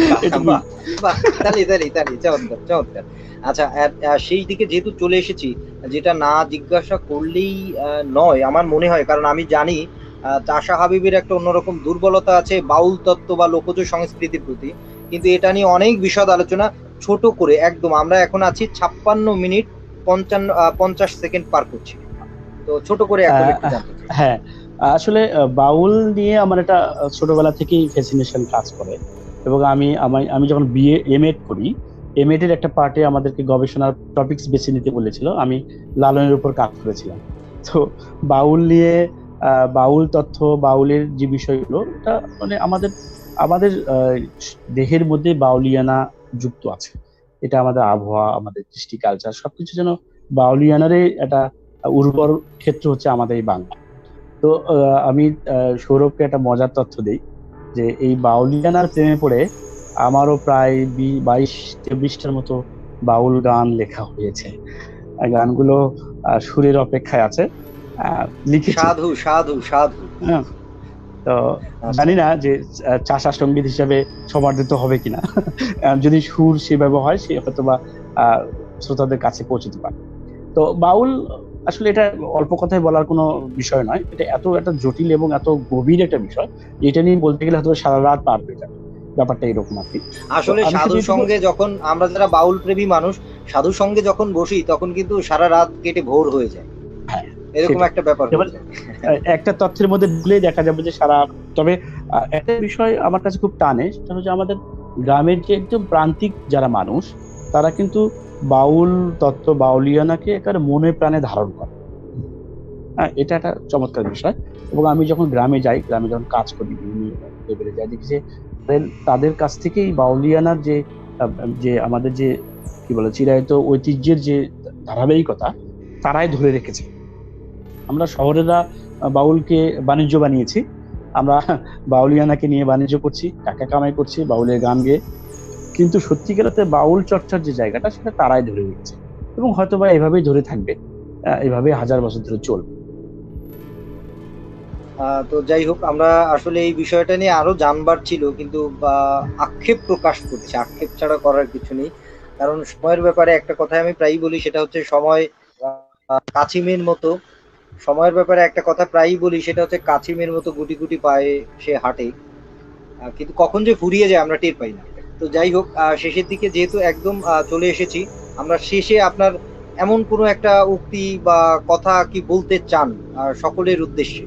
বাহ এটুকুই। বাহ বাহ, তালি তালি তালি, চমৎকার চমৎকার। আচ্ছা, সেই দিকে যেহেতু চলে এসেছি, যেটা না জিজ্ঞাসা করলেই নয় আমার মনে হয়, কারণ আমি জানি চাষা হাবিবের একটা অন্যরকম দুর্বলতা আছে বাউল তত্ত্ব বা লোকজ সংস্কৃতির প্রতি, কিন্তু এটা নিয়ে অনেক বিশদ আলোচনা। ছোট করে একদম, আমরা এখন আছি 56 মিনিট 50 সেকেন্ড পার করছি। তো ছোট করে একদম আহ, একটু জানতে চাই। হ্যাঁ, আসলে বাউল নিয়ে আমার একটা ছোটবেলা থেকেই ফ্যাসিনেশন কাজ করে। এবং আমি যখন বিএ এমএড করি, এমএড এর একটা পার্টে আমাদেরকে গবেষণার টপিকস বেছে নিতে বলেছিল, আমি লালনের উপর কাজ করেছিলাম। তো বাউল নিয়ে বাউল তথ্য, বাউলের যে বিষয়গুলো, এটা মানে আমাদের আমাদের দেহের মধ্যে বাউলিয়ানা যুক্ত আছে। এটা আমাদের আবহাওয়া, আমাদের কৃষ্টি, কালচার সবকিছু যেন বাউলিয়ানারে একটা উর্বর ক্ষেত্র হচ্ছে আমাদের এই বাংলা। তো আমি সৌরভকে একটা মজার তথ্য দিই, যে এই বাউলিয়ানার প্রেমে পড়ে আমারও প্রায় 22-23টার মতো বাউল গান লেখা হয়েছে। গানগুলো সুরের অপেক্ষায় আছে, লিখেছি। সাধু সাধু সাধু। হ্যাঁ, তো আচ্ছা। জানি না যে চাষা সঙ্গীত হিসাবে সমাদৃত হবে কিনা। যদি সুর সেভাবে হয়, সে হয়তো বা শ্রোতাদের কাছে পৌঁছতে পারে। তো বাউল আসলে এটা অল্প কথায় বলার কোনো বিষয় নয়, এটা এত একটা জটিল এবং এত গভীর একটা বিষয়, এটা নিয়ে বলতে গেলে হয়তো সারা রাত পার হয়ে যাবে। ব্যাপারটা এরকম আর কি। তো আসলে আমি শুধু সাধুর এটুকু, সঙ্গে যখন আমরা যারা বাউল প্রেমী মানুষ, সাধুর সঙ্গে যখন বসি, তখন কিন্তু সারা রাত কেটে ভোর হয়ে যায়, হ্যাঁ এরকম সেটাই। একটা ব্যাপার এবার হয়ে যায়। একটা তথ্যের মধ্যে ঢুকলেই দেখা যাবে যে সারা, তবে একটা বিষয় আমার কাছে খুব টানে, সেটা হচ্ছে আমাদের গ্রামের যে একদম প্রান্তিক যারা মানুষ, তারা কিন্তু বাউল তত্ত্ব, বাউলিয়ানাকে একেবারে মনে প্রাণে ধারণ করে। হ্যাঁ, এটা একটা চমৎকার বিষয়। এবং আমি যখন গ্রামে যাই, গ্রামে যখন কাজ করি, বিভিন্ন লেভেলে যাই, দেখি যে তাদের কাছ থেকেই বাউলিয়ানার যে আমাদের যে কি বলে চিরায়ত ঐতিহ্যের যে ধারাবাহিকতা, তারাই ধরে রেখেছে। আমরা শহরেরা বাউলকে বাণিজ্য বানিয়েছি, আমরা বাউলিয়ানাকে নিয়ে বাণিজ্য করছি, টাকা কামাই করছি বাউলের গান গেয়ে। কিন্তু সত্যিকার অর্থে বাউল চর্চার যে জায়গাটা, সেটা তারাই ধরে রেখেছে, এবং হয়তোবা এভাবেই ধরে থাকবে, এভাবে হাজার বছর ধরে চলবে। তো যাই হোক, আমরা আসলে এই বিষয়টা নিয়ে আরো জানবার ছিল, কিন্তু আক্ষেপ প্রকাশ করছি, আক্ষেপ ছাড়া করার কিছু নেই। কারণ সময়ের ব্যাপারে একটা কথা আমি প্রায়ই বলি, সেটা হচ্ছে সময় কাছিমের মতো। সময়ের ব্যাপারে একটা কথা প্রায়ই বলি, সেটা হচ্ছে কাছিমের মতো গুটি গুটি পায়ে সে হাঁটে, কিন্তু কখন যে ফুরিয়ে যায় আমরা টের পাই না। তো যাই হোক, শেষের দিকে যেহেতু একদম চলে এসেছি, আমরা শেষে আপনার এমন কোনো একটা উক্তি বা কথা কি বলতে চান সকলের উদ্দেশ্যে,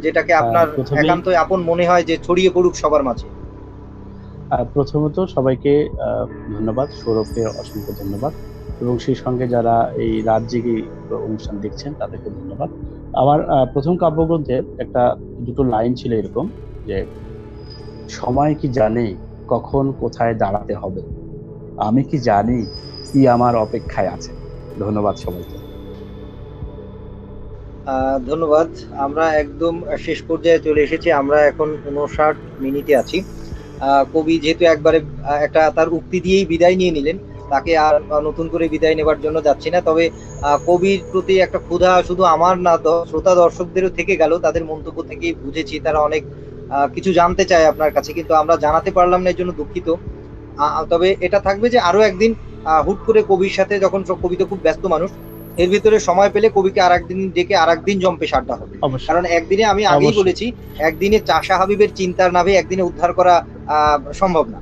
যেটাকে আপনার প্রথমেই একান্তই আপন মনে হয় যে ছড়িয়ে পড়ুক সবার মাঝে? প্রথমত সবাইকে ধন্যবাদ, সৌরভকে অসংখ্য ধন্যবাদ, এবং সেই সঙ্গে যারা এই রাত জেগে অনুষ্ঠান দেখছেন তাদেরকে ধন্যবাদ। আমার প্রথম কাব্যগ্রন্থে দুটো লাইন ছিল এরকম যে, সময় কি জানে কখন কোথায় দাঁড়াতে হবে, আমি কি জানি কি আমার অপেক্ষায় আছে। ধন্যবাদ সবাইকে। ধন্যবাদ। আমরা একদম শেষ পর্যায়ে চলে এসেছি। আমরা এখন ৫৯ মিনিটে আছি। কবি যেহেতু একবারে একটা তার উক্তি দিয়েই বিদায় নিয়ে নিলেন, তাকে আর নতুন করে বিদায় নেবার জন্য যাচ্ছি না। তবে কবির প্রতি একটা ক্ষুধা শুধু আমার না, শ্রোতা দর্শকদেরও থেকে গেল। তাদের মন্তব্য থেকেই বুঝেছি তারা অনেক কিছু জানতে চায় আপনার কাছে, কিন্তু আমরা জানাতে পারলাম না, এর জন্য দুঃখিত। তবে এটা থাকবে যে আরো একদিন হুট করে কবির সাথে, যখন কবি তো খুব ব্যস্ত মানুষ, এর ভিতরে সময় পেলে কবিকে আরেকদিন ডেকে আরেকদিন জম্পেশ আড্ডা হবে। অবশ্যই, কারণ একদিনে, আমি আগেই অবশ্যই। বলেছি, একদিনে চাষা হাবিবের চিন্তার নাভে একদিনে উদ্ধার করা সম্ভব না।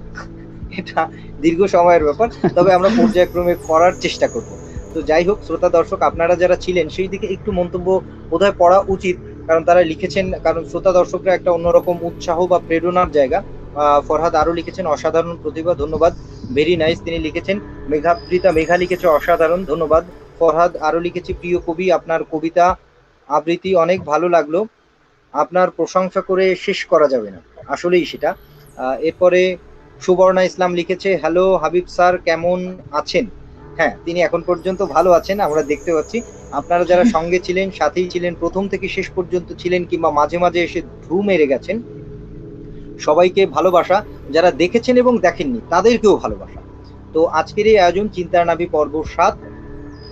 এটা দীর্ঘ সময়ের ব্যাপার। তবে আমরা পর্যায়ক্রমে করার চেষ্টা করব। তো যাই হোক, শ্রোতা দর্শক আপনারা যারা ছিলেন, সেই দিকে একটু মন্তব্য বোধহয় পড়া উচিত, কারণ তারা লিখেছেন, কারণ শ্রোতা দর্শকরা একটা অন্যরকম উৎসাহ বা প্রেরণার জায়গা। ফরহাদ আরো লিখেছেন অসাধারণ প্রতিভা, ধন্যবাদ, ভেরি নাইস। তিনি লিখেছেন মেঘাপ্রীতা মেঘা লিখেছে অসাধারণ, ধন্যবাদ ফরহাদ। আরো লিখেছে প্রিয় কবি, আপনার কবিতা আবৃত্তি অনেক ভালো লাগলো, আপনার প্রশংসা করে শেষ করা যাবে না, আসলেই সেটা। এরপরে সুবর্ণা ইসলাম লিখেছে হ্যালো হাবিব স্যার, কেমন আছেন? হ্যাঁ, তিনি এখন পর্যন্ত ভালো আছেন, আমরা দেখতে পাচ্ছি। আপনারা যারা সঙ্গে ছিলেন, সাথেই ছিলেন, প্রথম থেকে শেষ পর্যন্ত ছিলেন, কিংবা মাঝে মাঝে এসে ঢু মেরে গেছেন, সবাইকে ভালোবাসা। যারা দেখেছেন এবং দেখেননি তাদেরকেও ভালোবাসা। তো আজকের এই আয়োজন চিন্তার নাভি পর্ব ৭।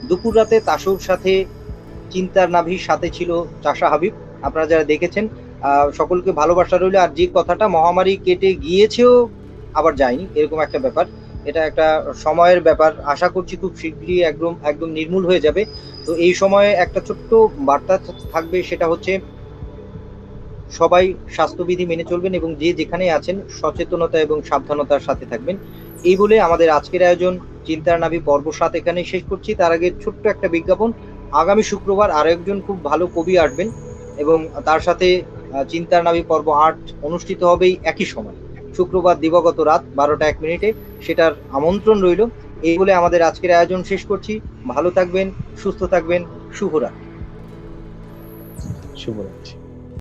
দুপুর রাতে তাসুর সাথে চিন্তার নাভির সাথে ছিল চাষা হাবিব। আপনারা যারা দেখেছেন সকলকে ভালোবাসা রইল। আর যে কথাটা মহামারী কেটে গিয়েছেও আবার যায়নি, এরকম একটা ব্যাপার, এটা একটা সময়ের ব্যাপার। আশা করছি খুব শীঘ্রই একদম একদম নির্মূল হয়ে যাবে। তো এই সময়ে একটা ছোট্ট বার্তা থাকবে, সেটা হচ্ছে সবাই স্বাস্থ্যবিধি মেনে চলবেন এবং যে যেখানে আছেন সচেতনতা এবং সাবধানতার সাথে থাকবেন। এই বলে আমাদের আজকের আয়োজন চিন্তার নাভি পর্ব ৭ এখানেই শেষ করছি। তার আগে ছোট্ট একটা বিজ্ঞাপন, আগামী শুক্রবার আরো একজন খুব ভালো কবি আসবেন এবং তার সাথে চিন্তার নাভি পর্ব ৮ অনুষ্ঠিত হবে এই একই সময়, শুক্রবার দিবাগত রাত ১২টা ১ মিনিটে। সেটার আমন্ত্রণ রইল। এই বলে আমাদের আজকের আয়োজন শেষ করছি। ভালো থাকবেন, সুস্থ থাকবেন, শুভরাত্রি। শুভরাত্রি।